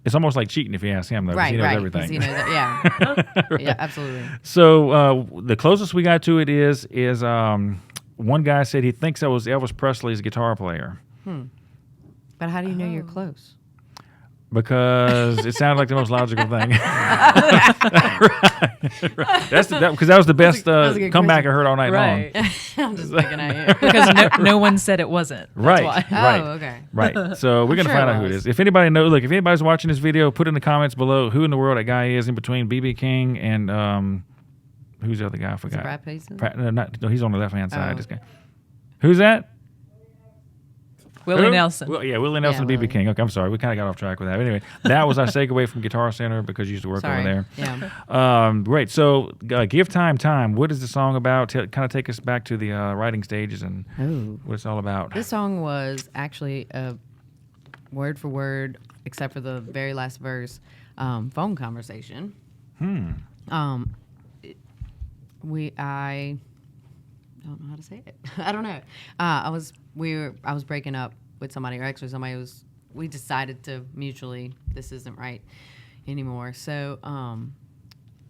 It's almost like cheating if you ask him though. 'cause Right, he knows right. 'cause everything. He knows it. Yeah. Yeah, absolutely. So the closest we got to it is one guy said he thinks that was Elvis Presley's guitar player. But how do you know you're close? Because it sounded like the most logical thing. Right. That's because that was the best was a good comeback question. I heard all night Right. long. I'm just picking at you. Because no one said it wasn't. That's Right. why. Right. Oh, okay. Right. So we're gonna sure find it out who it was. is. If anybody knows, look, if anybody's watching this video, put in the comments below who in the world that guy is in between B.B. King and who's the other guy? I forgot. Brad Paisley? No, he's on the left hand side. Oh. This guy. Who's that? Willie Who? Nelson. Well, yeah, Willie Nelson, Yeah, BB Willie. King. Okay, I'm sorry. We kind of got off track with that. Anyway, that was our segue from Guitar Center because you used to work Sorry. over Yeah. there. Great. So, Give Time Time. What is the song about? Kind of take us back to the writing stages and Oh. what it's all about. This song was actually a word for word, except for the very last verse, phone conversation. I don't know how to say it. I don't know. I was breaking up with somebody, or actually somebody was we decided to mutually, this isn't right anymore. So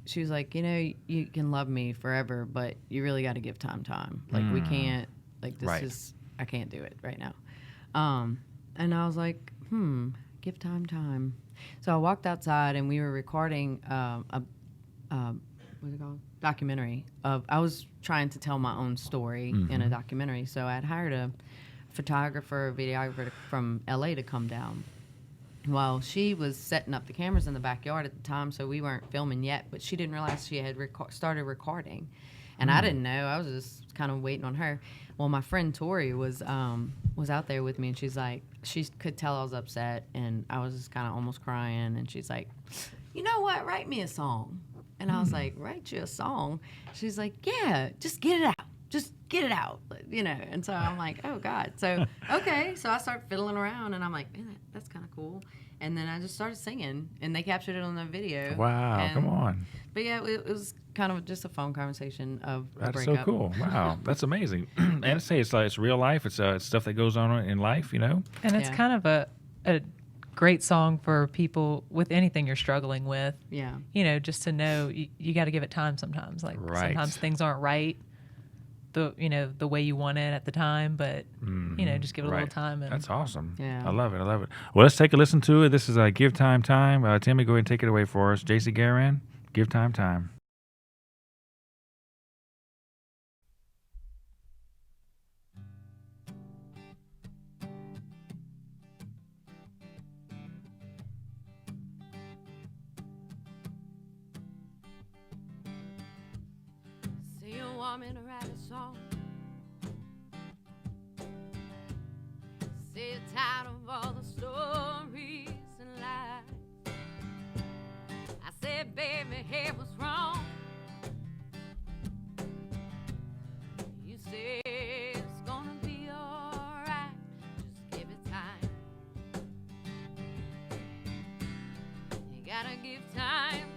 she was like, you can love me forever, but you really got to give time. Like we can't, like this Right. is, I can't do it right now. And I was like, give time. So I walked outside and we were recording what's it called? Documentary I was trying to tell my own story in a documentary. So I'd hired a photographer, videographer from LA to come down. Well, she was setting up the cameras in the backyard at the time, so we weren't filming yet, but she didn't realize she had started recording. And I didn't know. I was just kind of waiting on her. Well, my friend Tori was out there with me, and she's like, she could tell I was upset, and I was just kind of almost crying, and she's like, you know what, write me a song. And I was like, write you a song? She's like, yeah, just get it out. Just get it out, And so I'm like, oh, God. So, okay. So I start fiddling around, and I'm like, man, that's kind of cool. And then I just started singing, and they captured it on the video. Wow, come on. But, yeah, it was kind of just a phone conversation of a That's breakup. so cool. Wow, that's amazing. And it's real life. It's stuff that goes on in life, And it's kind of a great song for people with anything you're struggling with. Yeah. Just to know you got to give it time sometimes. Like Right. sometimes things aren't right. The way you want it at the time, but just give it a little time. And That's awesome. Yeah. I love it. Well, let's take a listen to it. This is Give Time. Timmy, go ahead and take it away for us. Jacye Guerin, Give Time. Say you want me to write a song. Say you're tired of all the stories and lies. I said, baby, hey, what's wrong? You say it's gonna be alright. Just give it time. You gotta give time.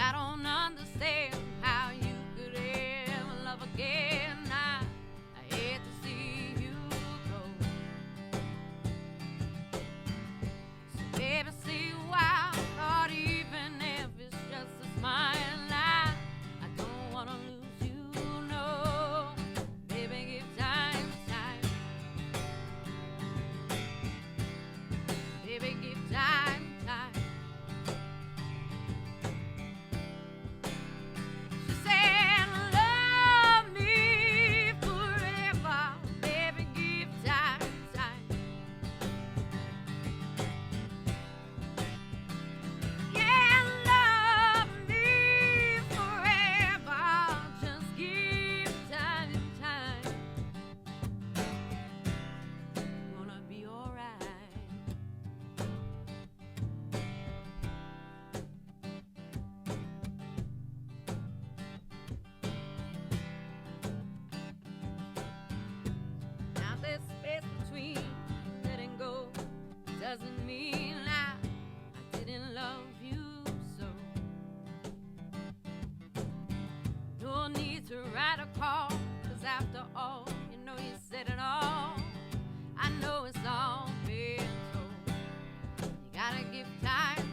I don't understand how you could ever love again. I hate to see you go. So baby, see why not even if it's just a smile. I don't wanna lose you, no. Baby, give time. Baby, give time. Doesn't mean I didn't love you so. No need to write a call, 'cause after all, you said it all. I know it's all been told. You gotta give time.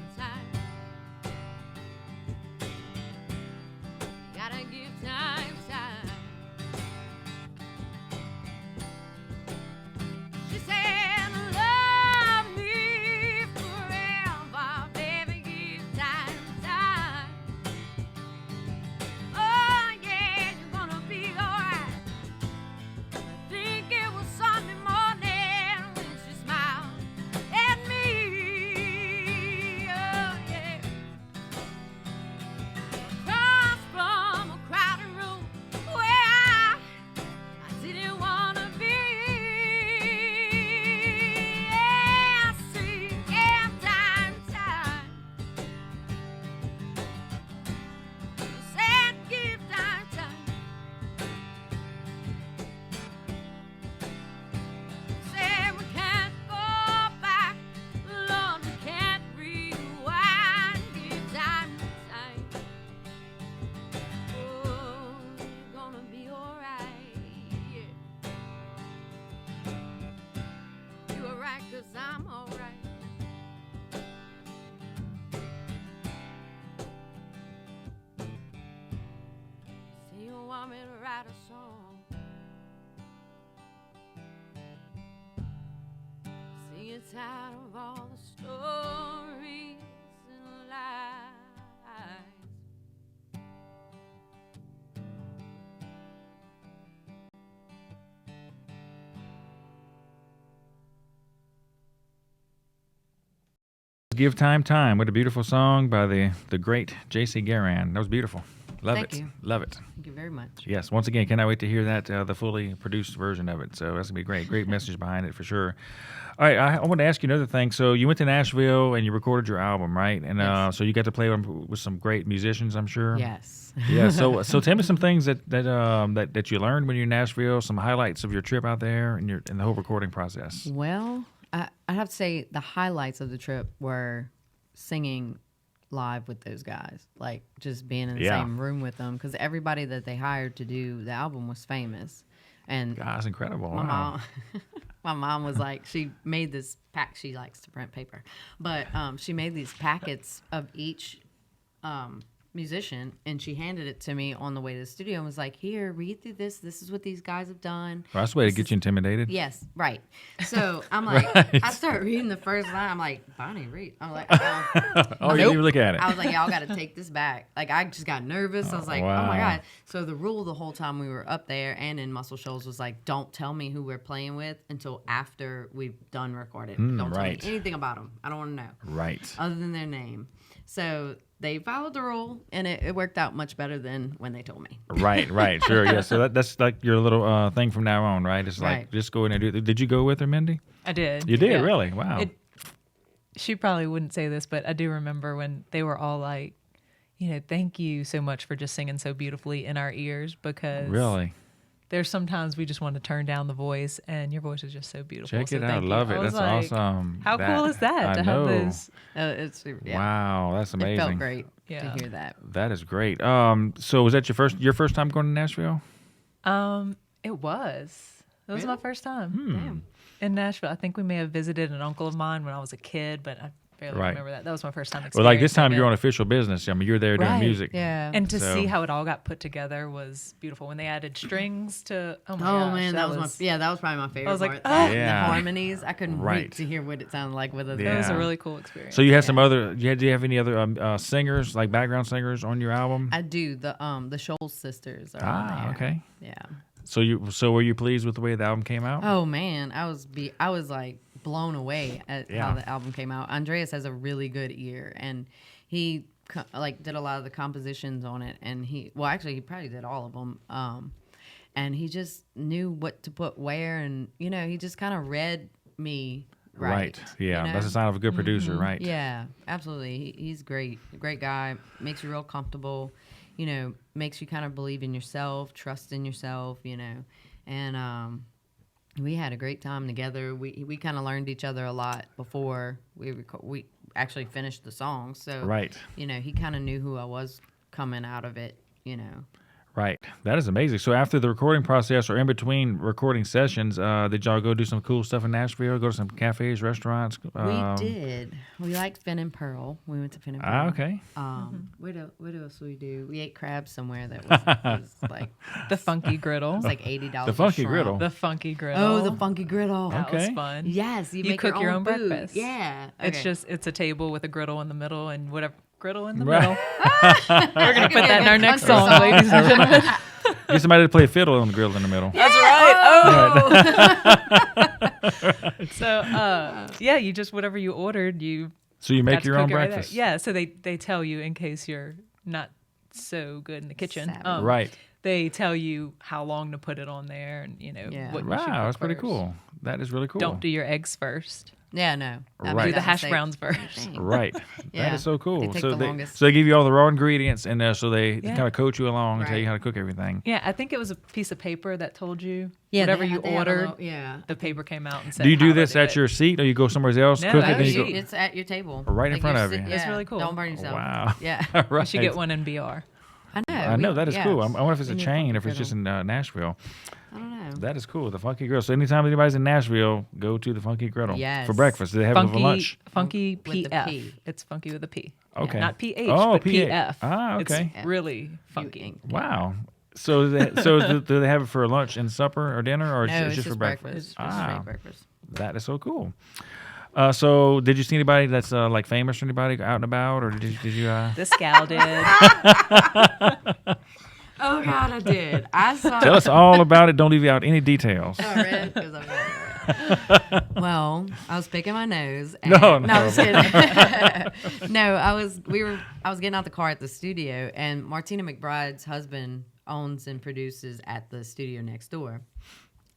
You gotta give time. She said, where want me to write a song. See, you're tired of all the stories and lies. Give Time Time. What a beautiful song by the great Jacye Guerin. That was beautiful. Love Thank it. you. Love it. Thank you very much. Yes. Once again, cannot wait to hear that, the fully produced version of it. So that's going to be great. Great message behind it for sure. All right. I want to ask you another thing. So you went to Nashville and you recorded your album, right? And Yes. so you got to play with some great musicians, I'm sure. Yes. Yeah. So tell me some things that you learned when you're in Nashville, some highlights of your trip out there and the whole recording process. Well, I have to say the highlights of the trip were singing live with those guys, like just being in the Yeah. same room with them, because everybody that they hired to do the album was famous. And God, that's incredible. my Wow. mom, my mom was like, she made this pack. She likes to print paper, but she made these packets of each musician, and she handed it to me on the way to the studio and was like, "Here, read through this. This is what these guys have done." Well, that's a way to get you intimidated. Yes, right. So I'm like, Right. I start reading the first line. I'm like, Bonnie, read. I'm like, Oh, you didn't even look at it. I was like, y'all got to take this back. Like, I just got nervous. I was like, oh wow. my God. So the rule the whole time we were up there and in Muscle Shoals was like, don't tell me who we're playing with until after we've done recording. Don't right. tell me anything about them. I don't want to know. Right. Other than their name. So they followed the rule, and it worked out much better than when they told me. Right, sure, yeah. So that's like your little thing from now on, right? It's like Right. just go in and do it. Did you go with her, Mindy? I did. You did, yeah. really? Wow. She probably wouldn't say this, but I do remember when they were all like, thank you so much for just singing so beautifully in our ears, because Really? there's sometimes we just want to turn down the voice, and your voice is just so beautiful. Check so it out. thank you. Love I it. was That's like, awesome. How cool is that I to know. have those? It's yeah. Wow, that's amazing. It felt great Yeah. to hear that. That is great. So was that your first time going to Nashville? It was. It was my Really? first time Damn. in Nashville. I think we may have visited an uncle of mine when I was a kid, but I barely Right. remember that. That was my first time Well, like this time experiencing you're it. on official business. I mean, you're there doing Right. music. Yeah. And to So- see how it all got put together was beautiful. When they added strings to, oh my Oh gosh, man, that was my that was probably my favorite was like, part. oh. The Yeah. harmonies, I couldn't Right. wait to hear what it sounded like with it. Yeah. It was a really cool experience. So you had some other. Do you have any other singers, like background singers, on your album? I do the Shoals sisters are on there. Okay. Yeah. So were you pleased with the way the album came out? Oh man, I was like blown away at Yeah. how the album came out. Andreas has a really good ear, and he did a lot of the compositions on it, and he probably did all of them. And he just knew what to put where, and he just kind of read me right. Yeah, that's a sign of a good producer, right? Yeah, absolutely. He's great. A great guy. Makes you real comfortable. Makes you kind of believe in yourself, trust in yourself. And we had a great time together. We kind of learned each other a lot before we actually finished the song. So Right. he kind of knew who I was coming out of it. Right. That is amazing. So after the recording process or in between recording sessions, did y'all go do some cool stuff in Nashville? Go to some cafes, restaurants? We did. We liked Finn and Pearl. We went to Finn and Pearl. Okay. What else did we do? We ate crabs somewhere that was like the funky griddle. it was like $80. The funky a shrimp. griddle. The funky griddle. Oh, the funky griddle. That was Okay. fun. Yes, you You make cook your own food. breakfast. Yeah, It's a table with a griddle in the middle and whatever griddle in the Right. middle. We're gonna put that in our next country song, song. ladies and gentlemen. Get somebody to play a fiddle on the grill in the middle. That's right. Oh. So you just whatever you ordered, you So you got make to your cook own it right there. breakfast. Yeah. So they tell you in case you're not so good in the kitchen. Savvy. Right. They tell you how long to put it on there, and Yeah. what you should Wow, cook that's pretty first. cool. That is really cool. Don't do your eggs first. Yeah, no. I Right. made Do the that hash mistake. browns first. Dang. Right. That Yeah. is so cool. They take so the longest. so they give you all the raw ingredients, and so they Yeah. kind of coach you along and tell you Right. how to cook everything. Yeah, I think it was a piece of paper that told you Yeah, whatever they you had- they had a ordered. little- yeah. The paper came out and said. Do you do how to this at it. your seat, or you go somewhere else, No, cook it, at then your you go? seat. It's at your table. Right in front of you. That's really cool. Don't burn yourself. Wow. Yeah. Right. You should get one in BR. I know. I know that is cool. I wonder if it's a We need chain, funky if it's just griddle. in Nashville. I don't know. That is cool. The Funky Griddle. So anytime anybody's in Nashville, go to the Funky Griddle Yes. for breakfast. Do they have it for Funky, lunch? funky With the PF. P. It's funky with a P. Okay. Not PH, Oh, but PH. PF. Ah, okay. It's really funky. ink. Wow. Do they have it for lunch and supper or dinner, or No, it's just for breakfast? It's just Ah, straight breakfast. that is so cool. So did you see anybody that's like famous or anybody out and about, or did you? This gal did. Oh God, I did. I saw. Tell us all about it. Don't leave out any details. Oh, really? 'Cause I'm well, I was picking my nose. And, No. I'm just kidding. No, I was getting out the car at the studio, and Martina McBride's husband owns and produces at the studio next door,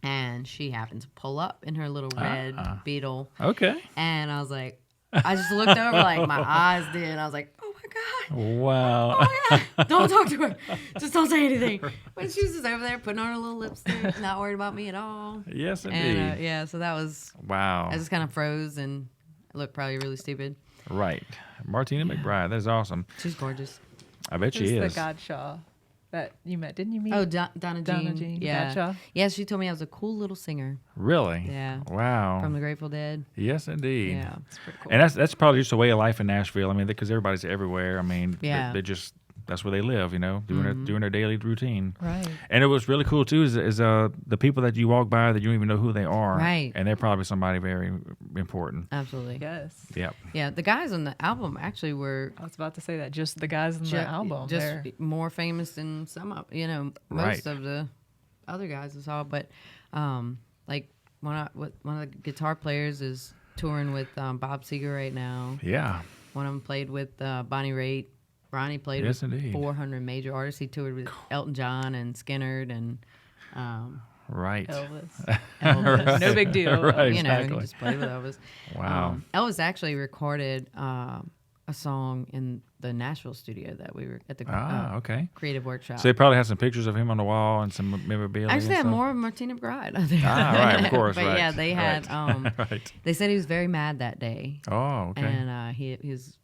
and she happened to pull up in her little red Beetle, Okay. and I was like, I just looked over like my eyes did, and I was like, oh my God. Wow. Oh my God. Don't talk to her. Just don't say anything. But she was just over there putting on her little lipstick, not worried about me at all. Yes, indeed. And yeah, so that was, Wow. I just kind of froze and looked probably really stupid. Right. Martina McBride. That's awesome. She's gorgeous. I bet Who's she the is. Godshaw that you met? Didn't you meet? Oh, Donna Donna Jean. Jean Yeah. Godshaw? Yeah, she told me I was a cool little singer Really? Yeah. Wow. from the Grateful Dead. Yes, indeed. Yeah, it's pretty cool. And that's probably just a way of life in Nashville. I mean, because everybody's everywhere. I mean, Yeah. they just that's where they live. You know, doing their daily routine. Right. And it was really cool too. Is the people that you walk by that you don't even know who they are. Right. And they're probably somebody very important. Absolutely. Yes. Yep. Yeah, the guys on the album actually were I was about to say that. Just the guys in the album. just They're- more famous than some of most Right. of the other guys I saw. But like one of the guitar players is touring with Bob Seger right now. Yeah. One of them played with Bonnie Raitt. Ronnie played Yes, with indeed. 400 major artists. He toured with Elton John and Skinner and Right. Elvis. Elvis. No big deal. Right. You know, Exactly. he just played with Elvis. Wow. Elvis actually recorded a song in the Nashville studio that we were at the Okay. Creative Workshop. So they probably have some pictures of him on the wall and some memorabilia. Actually, they and had stuff. more of Martina McBride. I think. Right, of course. But right. yeah, they had. Right. Right. They said he was very mad that day, Oh, okay. and he was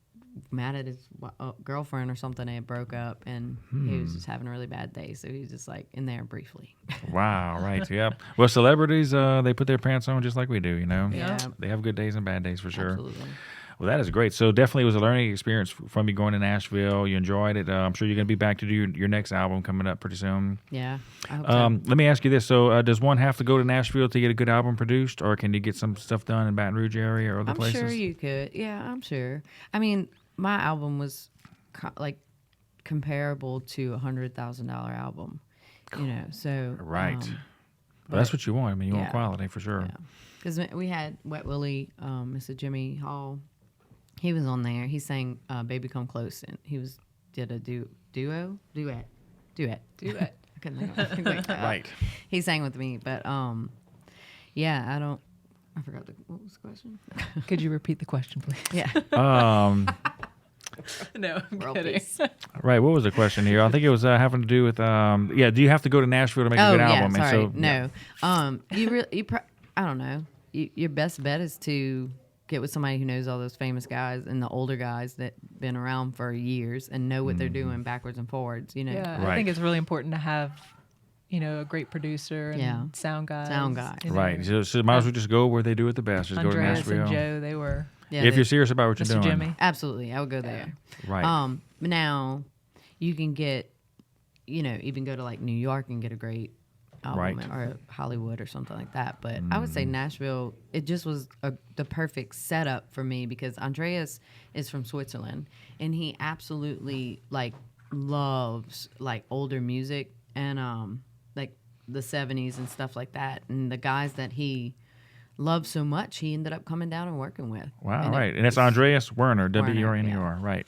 mad at his girlfriend or something. They had broke up, and he was just having a really bad day. So he was just like in there briefly. Wow. Right. Yep. Well, celebrities, they put their pants on just like we do. You know. Yeah. They have good days and bad days for sure. Absolutely. Well, that is great. So definitely it was a learning experience from you going to Nashville. You enjoyed it. I'm sure you're going to be back to do your next album coming up pretty soon. Yeah. I hope so. Let me ask you this. So does one have to go to Nashville to get a good album produced, or can you get some stuff done in Baton Rouge area or other I'm places? sure you could. Yeah, I'm sure. I mean, my album was comparable to $100,000 album, so. Right. Well, that's what you want. I mean, you want yeah. quality for sure. Yeah. Because we had Wet Willie, Mr. Jimmy Hall. He was on there. He sang "Baby Come Close," and he did a duet. I couldn't think of it. Right. He sang with me, but yeah, I forgot what was the question. Could you repeat the question, please? Yeah. No, I'm World kidding. peace. Right. What was the question here? I think it was having to do with do you have to go to Nashville to make a good album? Sorry. And so, No. I don't know. Your best bet is to get with somebody who knows all those famous guys and the older guys that been around for years and know what they're doing backwards and forwards. Yeah, Right. I think it's really important to have, a great producer and Yeah. sound guys. Sound guys. you know. Right. So might as well just go where they do it the best. Just go to Andreas Nashville. and Joe, they were Yeah, If you're serious about what you're Mr. doing. Jimmy. absolutely, I would go there. Right. Now you can get, even go to like New York and get a great album, Right. or Hollywood or something like that. But I would say Nashville, it just was the perfect setup for me because Andreas is from Switzerland and he absolutely loves older music and the 70s and stuff like that. And the guys that he loves so much, he ended up coming down and working with. Wow. And it Right. And that's was- Andreas Werner, Werner, W-E-R-N-E-R. Right.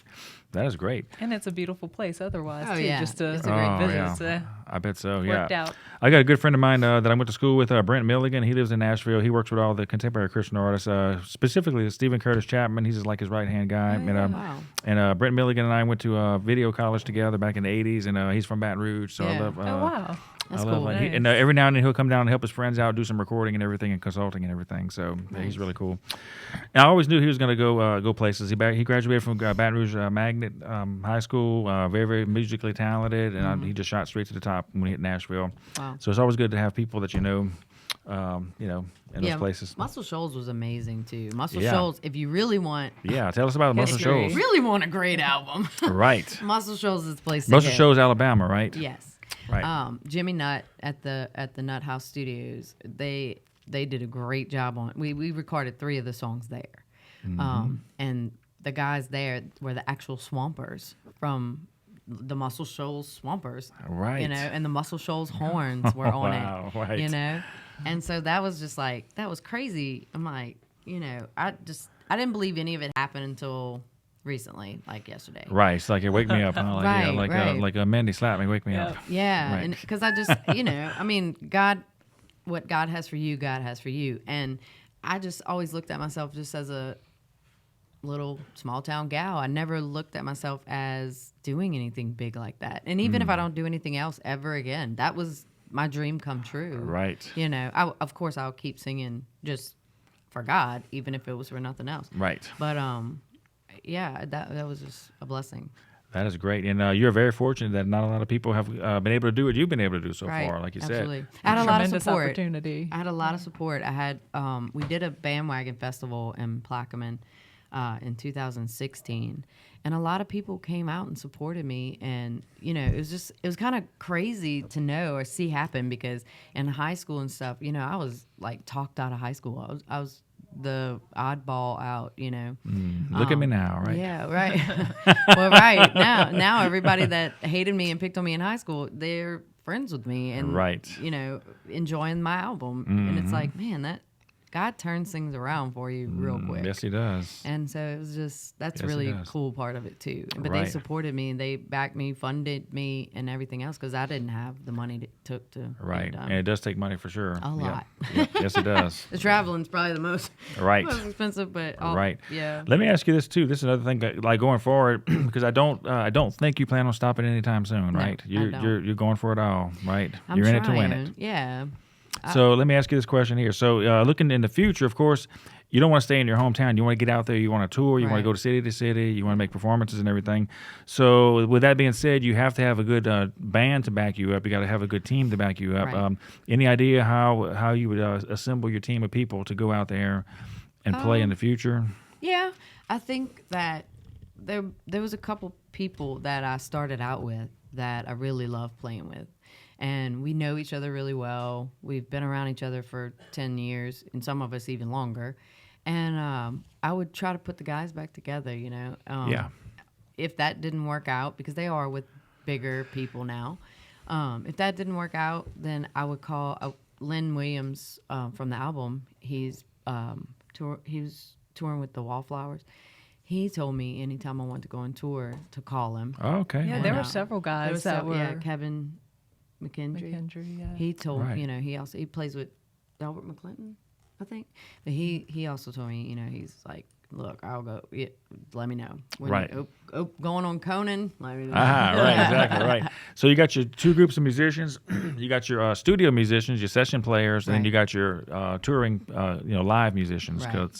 That is great. And it's a beautiful place otherwise, Oh, too. yeah. Just to It's a great visit. yeah. So I bet so. worked Yeah. out. I got a good friend of mine that I went to school with, Brent Milligan. He lives in Nashville. He works with all the contemporary Christian artists, specifically Stephen Curtis Chapman. He's like his right-hand guy. Wow. And Brent Milligan and I went to video college together back in the 80s, and he's from Baton Rouge. So I Yeah. love. Oh, wow. That's I love, cool. and Nice. every now and then he'll come down and help his friends out, do some recording and everything, and consulting and everything. So yeah, he's really cool. And I always knew he was going to go places. He graduated from Baton Rouge Magnet High School, very very musically talented, and he just shot straight to the top when he hit Nashville. Wow. So it's always good to have people that in those places. Muscle Shoals was amazing too. Muscle Yeah. Shoals, if you really want Yeah, tell us about Muscle History. Shoals. really want a great album, Right. Muscle Shoals is the place to Muscle go. Shoals, Alabama, right? Yes. Right. Jimmy Nutt at the Nut House Studios, they did a great job on it. We recorded 3 of the songs there. And the guys there were the actual Swampers from the Muscle Shoals Swampers. Right. You know, and the Muscle Shoals horns were on Wow, it. right. You know? And so that was just like, that was crazy. I'm like, you know, I didn't believe any of it happened until recently, like yesterday. Right. It's like, wake me up. Huh? Like, yeah, Right, like, right. like a Mandy slap me, wake me up. Yeah, Right. and because I just, you know, I mean, what God has for you, God has for you. And I just always looked at myself just as a little small town gal. I never looked at myself as doing anything big like that. And even if I don't do anything else ever again, that was my dream come true. Right. You know, of course I'll keep singing just for God, even if it was for nothing else. Right. But yeah, that was just a blessing. That is great. And you're very fortunate that not a lot of people have been able to do what you've been able to do so Right, far, like you absolutely. said. I had a lot of Tremendous support. opportunity. I had a lot of support. I had we did a bandwagon festival in Plaquemine in 2016, and a lot of people came out and supported me. And you know, it was kind of crazy to know or see happen, because in high school and stuff, you know, I was like talked out of high school. I was the oddball out, you know. Look at me now, right? Yeah, right. Well, right now everybody that hated me and picked on me in high school, they're friends with me and Right. you know, enjoying my album. And it's like, man, that God turns things around for you real quick. Yes, he does. And so it was just, that's Yes, really it a does. cool part of it too. But Right. they supported me and they backed me, funded me, and everything else, because I didn't have the money it took to get Right. it done. And it does take money for sure. A lot. Yep. Yes, it does. The traveling's probably the most Right. expensive, but Right. yeah. Let me ask you this too. This is another thing, like going forward, because I don't think you plan on stopping anytime soon, No, right? I You're don't. you're going for it all, right? I'm you're in trying. it to win it. Yeah. So let me ask you this question here. So looking in the future, of course, you don't want to stay in your hometown. You want to get out there. You want to tour. You want to Right. go to city to city. You want to make performances and everything. So with that being said, you have to have a good band to back you up. You got to have a good team to back you up. Right. Any idea how you would assemble your team of people to go out there and play in the future? Yeah, I think that there was a couple people that I started out with that I really love playing with. And we know each other really well. We've been around each other for 10 years, and some of us even longer. And I would try to put the guys back together, you know. Yeah. If that didn't work out, because they are with bigger people now. If that didn't work out, then I would call Lynn Williams from the album. He was touring with the Wallflowers. He told me anytime I wanted to go on tour to call him. Oh, okay. Yeah, Wow. there were several guys that were Yeah, Kevin McKendry. McKendry, yeah. He told Right. you know, he plays with Albert McClinton, I think. But he also told me, you know, he's like, look, I'll go. Yeah, let me know. When Right. Going on Conan, let me know. Right, exactly, right. So you got your two groups of musicians. You got your studio musicians, your session players, and then Right. you got your touring, live musicians. Right.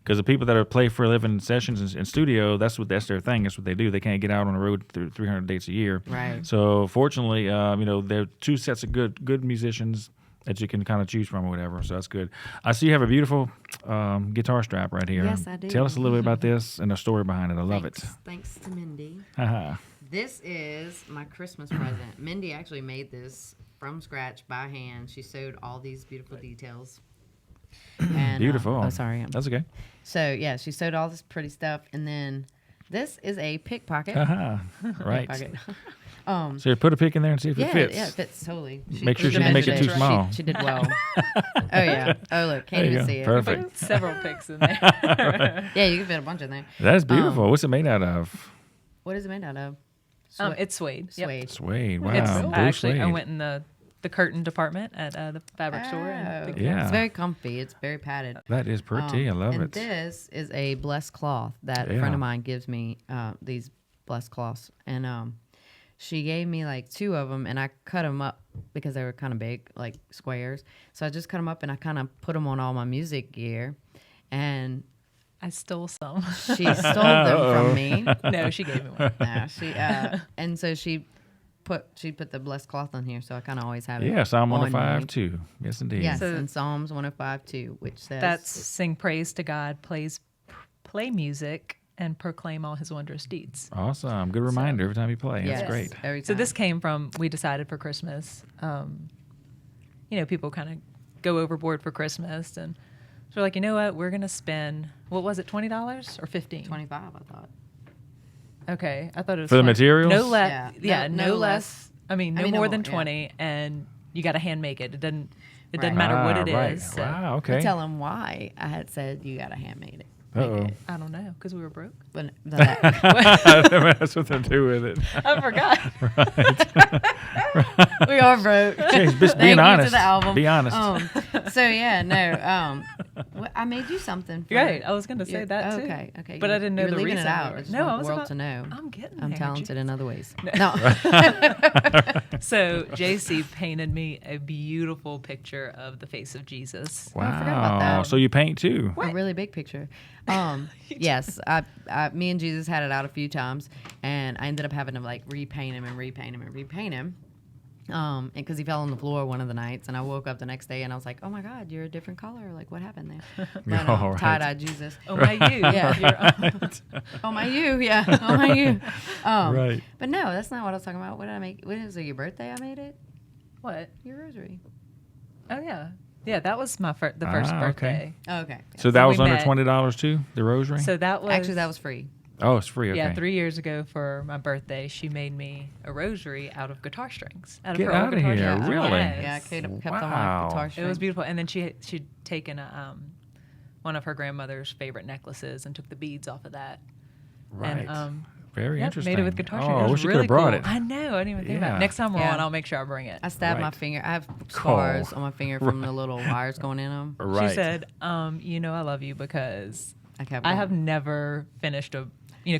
Because the people that are play for a living in sessions in studio, that's their thing. That's what they do. They can't get out on the road through 300 dates a year. Right. So fortunately, there are two sets of good musicians that you can kind of choose from or whatever. So that's good. I see you have a beautiful guitar strap right here. Yes, I do. Tell us a little bit about this and the story behind it. I love it. Thanks to Mindy. Haha. This is my Christmas present. Mindy actually made this from scratch by hand. She sewed all these beautiful details. And, Beautiful. oh, sorry. That's okay. So, yeah, she sewed all this pretty stuff. And then this is a pickpocket. Haha. Right. Pickpocket. So you put a pick in there and see if it fits. Yeah, it fits totally. Make sure she didn't make it too small. She did well. Oh, yeah. Oh, look. Can't There you even go. see it. Perfect. Several picks in there. Yeah, you can fit a bunch in there. That is beautiful. What's it made out of? What is it made out of? It's suede. Yep. Suede. Suede. Wow. It's Blue actually, I suede. went in the curtain department at the fabric store. And picked it Yeah. It's very comfy. It's very padded. That is pretty. I love and it. this is a blessed cloth that a Yeah. friend of mine gives me, these blessed cloths. And she gave me like 2 of them, and I cut them up because they were kind of big, like squares. So I just cut them up, and I kind of put them on all my music gear. And I stole some. she stole them from me. No, she gave me one. And so she put the blessed cloth on here, so I kind of always have it. Yeah, Psalm on 105 me. too. Yes, indeed. Yes, So- in Psalms 105 too, which says That's sing praise to God, play music, and proclaim all his wondrous deeds. Awesome. Good reminder every time you play. Yes, That's great. Every time. So this came from, we decided for Christmas, people kind of go overboard for Christmas. And so we're like, you know what? We're going to spend, what was it, $20 or $15? 25, I thought. Okay. I thought it was For the 20. materials? No less. Yeah. Yeah, No no less. less. I mean, no no more than more, yeah. 20. And you got to hand make it. It doesn't Right. matter what it is. Right. So Wow. Okay. Tell him why I had said you got to handmade it. Uh-oh. I don't know, because we were broke. But That's what they do with it. I forgot. we are broke. Jeez, just Thank being you honest. to the album. Be honest. So yeah, no. I made you something. For, Right. I was going to say that too. Okay. But I didn't know you were the leaving reason. it out. we I were- just No, want I was the world about to know. I'm getting I'm there, talented Jacye. in other ways. No. So JC painted me a beautiful picture of the face of Jesus. Wow. I forgot about that. So you paint too? A really big picture. Yes, me and Jesus had it out a few times, and I ended up having to like repaint him. Because he fell on the floor one of the nights, and I woke up the next day and I was like, "Oh my God, you're a different color! Like, what happened there?" But, Oh, right. tie-dye Jesus. Oh my you. Yeah. Oh my you, yeah. Oh my you. Right. But no, that's not what I was talking about. What did I make? When was it your birthday? I made it. What? Your rosary. Oh yeah. Yeah, that was my the first Ah, okay. birthday. Oh, okay. So that So was we under met. $20 too, the rosary? So that was Actually, that was free. Oh, it's free. Okay. Yeah, 3 years ago for my birthday, she made me a rosary out of guitar strings. Out of Get her old outta guitar here, strings. really? Yes. Yeah, I kept on Wow. my guitar It string. was beautiful. And then she'd taken one of her grandmother's favorite necklaces and took the beads off of that. Right. And Very yep, interesting. made it with guitar Oh, strings. I It was wish you really could have brought cool. it. I know. I didn't even think about Yeah. it. Next time we're Yeah. on, I'll make sure I bring it. I stabbed my Right. finger. I have scars Oh. on my finger from the little wires going in them. Right. She said, I love you because I kept. I going. have never finished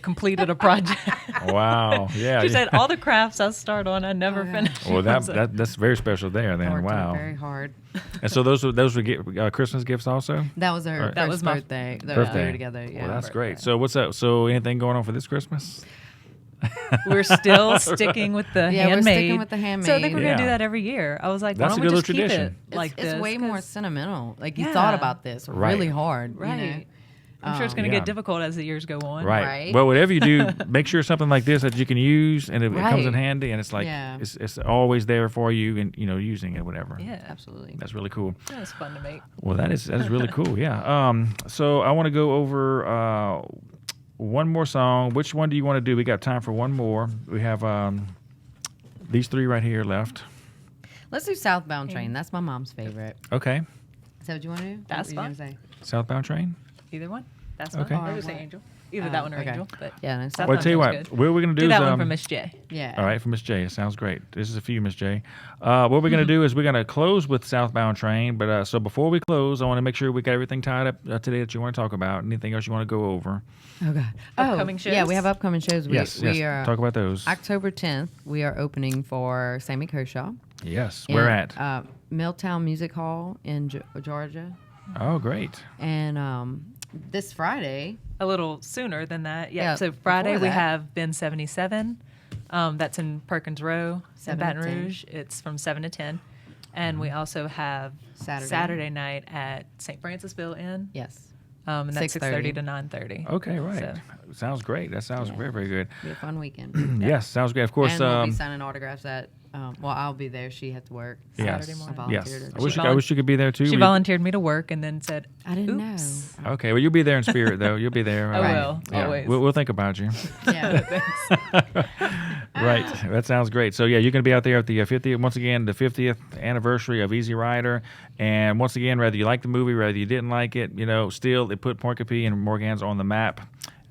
completed a project. Wow. Yeah. She said, all the crafts I start on, I never Oh, yeah. finish. Well, I was like, that's very special there. I Then worked on it wow. very hard. And so those were Christmas gifts also. That was her Right. first was my birthday. That Birthday. we were together. Yeah. Well, that's birthday. great. So what's up? So anything going on for this Christmas? We're still sticking with the Yeah, we're handmade. sticking with the So I think handmade. we're Yeah. going to do that every year. I was like, That's why a don't we good just keep tradition. it like it's this? way more 'Cause- sentimental. Like you Yeah. thought about this Right. really hard. Right. You know? I'm sure it's going to Yeah. get difficult as the years go on. Right. Right. Well, whatever you do, make sure something like this that you can use and it comes in Right. handy and it's like Yeah. it's always there for you and using it, whatever. Yeah. Absolutely. That's really cool. That was fun to make. Well, that is really cool. Yeah. So I want to go over one more song. Which one do you want to do? We got time for one more. We have these three right here left. Let's do Southbound Train. That's my mom's favorite. Okay. Is that what you want to do? That's What were you fine. gonna say? Southbound Train. Either one. That's Okay. fine. I would say Angel. Either that one or okay. Angel. But Yeah. No, Southbound Well, I tell you Train's what. good. What we're gonna do Do is that one for Miss J. Yeah. All right, for Miss J. It sounds great. This is a few, Miss J. What we're going to do is we're going to close with Southbound Train. But so before we close, I want to make sure we got everything tied up today that you want to talk about. Anything else you want to go over? Oh God. Upcoming Yeah, shows? we have upcoming shows. Yes. We are Talk about those. October 10th. We are opening for Sammy Kershaw. Yes. Where in, at? Milltown Music Hall in Georgia. Oh, great. And this Friday. A little sooner than that. Yeah. Yeah, So Friday before we that. have Ben 77. That's in Perkins Row in 7 Baton to 10. Rouge. It's from 7 to 10. And we also have Saturday. night at St. Francisville Inn. Yes. And that's 6:30 6:30 to 9:30. Okay, right. So- Sounds great. That sounds very, very good. Be a fun weekend. Yes, sounds great. Of course. And we'll be signing autographs at. I'll be there. She had to work. Yes. Saturday morning. I Yes. volunteered. I wish you could be there too. She We- volunteered me to work and then said, I didn't Oops. Okay, well, you'll be there in spirit, though. You'll be there. I will, always. We'll think about you. Yeah. Right. That sounds great. So, yeah, you're going to be out there at the 50th, once again, the 50th anniversary of Easy Rider. And once again, whether you like the movie, whether you didn't like it, still it put Porcupine and Morgan's on the map.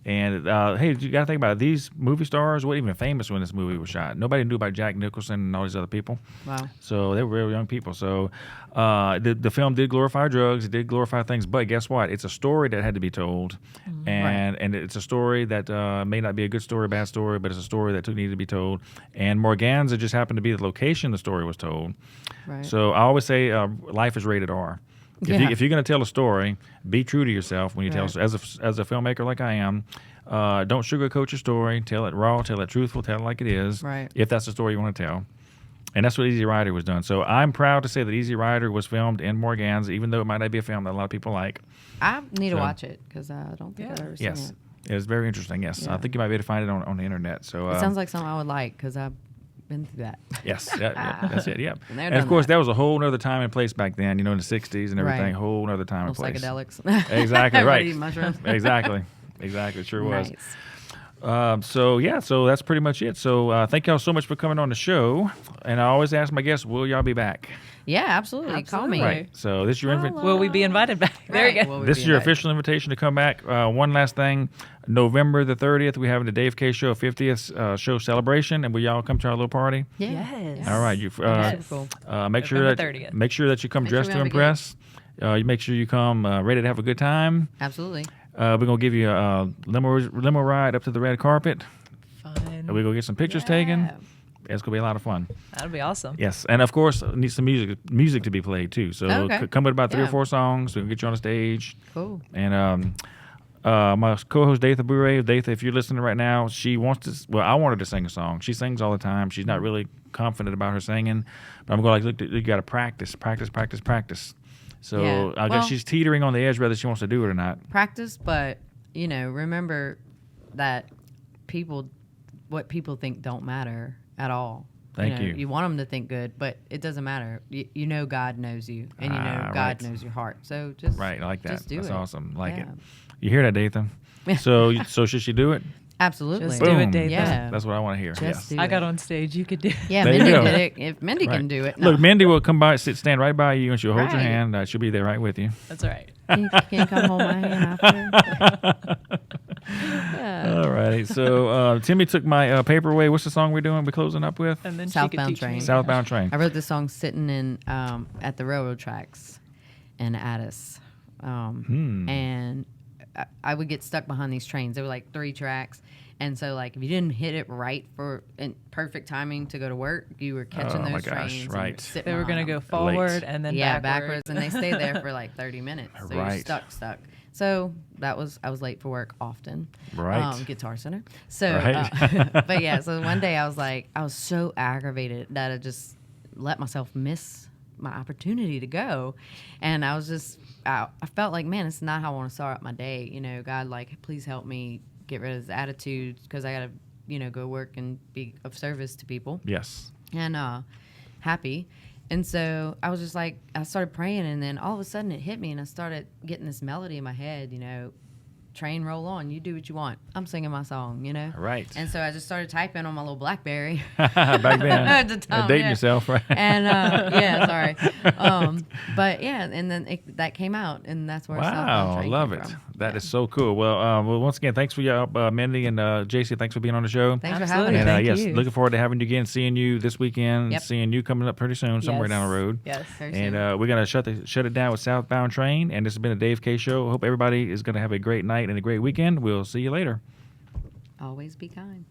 And, hey, you got to think about it. These movie stars weren't even famous when this movie was shot. Nobody knew about Jack Nicholson and all these other people. Wow. So they were real young people. So the film did glorify drugs. It did glorify things. But guess what? It's a story that had to be told. And it's a story that may not be a good story, bad story, but it's a story that needed to be told. And Morganza just happened to be the location the story was told. Right. So I always say life is rated R. If you're going to tell a story, be true to yourself when you tell. Right. As a filmmaker like I am, don't sugarcoat your story. Tell it raw. Tell it truthful. Tell it like it is. Right. If that's the story you want to tell. And that's what Easy Rider was done. So I'm proud to say that Easy Rider was filmed in Morganza, even though it might not be a film that a lot of people like. I need to So- watch it because I don't think I've ever seen Yes. it. It is very interesting. Yes, Yeah. I think you might be able to find it on the internet. So It sounds like something I would like because I've been through that. yes, that's it. Yeah, And they're and of done course that. that was a whole nother time and place back then. You know, in the '60s and everything, Right. whole nother time and Little place. psychedelics. Exactly Everybody right. eating mushrooms. Exactly. It sure was. Nice. So that's pretty much it. So thank y'all so much for coming on the show. And I always ask my guests, will y'all be back? Yeah, absolutely. Call me. Absolutely. Right. So this is your invitation. Will we be invited back? There you Right. go. Will we This be is your invited? official invitation to come back. One last thing, November the 30th, we're having the Dave K Show 50th show celebration, and will y'all come to our little party? Yeah. Yes. All right, you Yes. Cool. make sure November that 30th. make sure that you come Make sure dressed we to have a good- impress. You make sure you come ready to have a good time. Absolutely. We're gonna give you a limo ride up to the red carpet. Fun. And we're gonna get some pictures taken. Yeah. It's gonna be a lot of fun. That'll be awesome. Yes, and of course, need some music to be played too. So Okay. come with about 3 or Yeah. 4 songs. We can get you on the stage. Cool. And my co-host Datha Bure, Datha, if you're listening right now, she wants to. Well, I want her to sing a song. She sings all the time. She's not really confident about her singing, but I'm going like, look, you got to practice. So Yeah. I Well- guess she's teetering on the edge whether she wants to do it or not. Practice, but remember that what people think don't matter at all. Thank you. You want them to think good, but it doesn't matter. You know God knows you, and you know God right. knows your heart. So just Right, I like that. Just do That's it. awesome. Like it. Yeah. You hear that, Datha? So should she do it? Absolutely. Just do it, Boom. Datha. Yeah. That's what I want to hear. Just Yes. do I it. got on stage. You could do it. Yeah, There you Mindy go. did it. If Mindy can Right. do it, no. Look, Mindy will stand right by you and she'll hold your Right. hand. She'll be there right with you. That's all right. Can you come hold my hand after? Yeah. All righty. So Timmy took my paper away. What's the song we're doing? We're closing up with And then she Southbound could teach Train. me. Southbound Train. I wrote this song sitting in at the railroad tracks in Addis, and I would get stuck behind these trains. There were like 3 tracks, and so like if you didn't hit it right in perfect timing to go to work, you were catching Oh, my those gosh, trains. right. And sitting They were going to behind go them. forward and then backwards, and they stayed there for like 30 minutes. So Right. you're stuck. So I was late for work often. Right. Guitar Center. So, Right. but yeah. So one day I was so aggravated that I just let myself miss my opportunity to go, and I was just I felt like, man, it's not how I want to start out my day. God, like, please help me get rid of this attitude because I gotta go work and be of service to people Yes. and happy. And so I was just like, I started praying, and then all of a sudden it hit me, and I started getting this melody in my head, train roll on, you do what you want. I'm singing my song, Right. And so I just started typing on my little BlackBerry. Back then. At the time, dating yeah. yourself, right? And yeah, sorry. But yeah, and then that came out, and that's where Southbound Wow, I Train love came it. from. That Yeah. is so cool. Well, once again, thanks for your Mindy and Jacye. Thanks for being on the show. Thanks for Absolutely. having And me. Thank yes, you. looking forward to having you again, seeing you this weekend, Yep. seeing you coming up pretty soon, somewhere Yes. down the road. Yes. Very And soon. we're gonna shut it down with Southbound Train. And this has been a Dave K Show. Hope everybody is gonna have a great night and a great weekend. We'll see you later. Always be kind.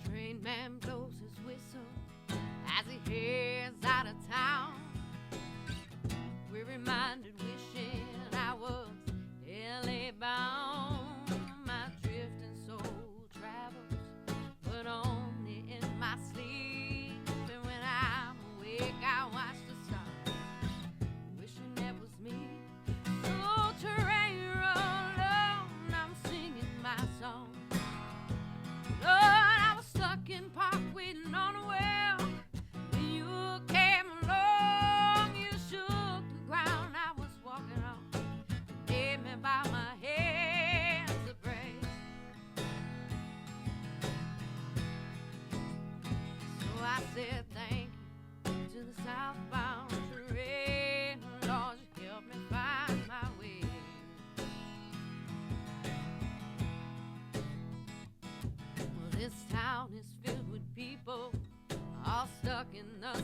Train man blows his whistle as he heads out of town. We're reminded wishing I was LA bound. My drifting soul travels, but only in my sleep. And when I'm awake, I watch the stars, wishing that was me. So train roll on, I'm singing my song. Lord, I was stuck in park waiting on a well. When you came along, you shook the ground I was walking on. Gave me by my hands to pray. So I said thank you to the southbound train. Lord, you helped me find my way. Well, this town is filled with people all stuck in the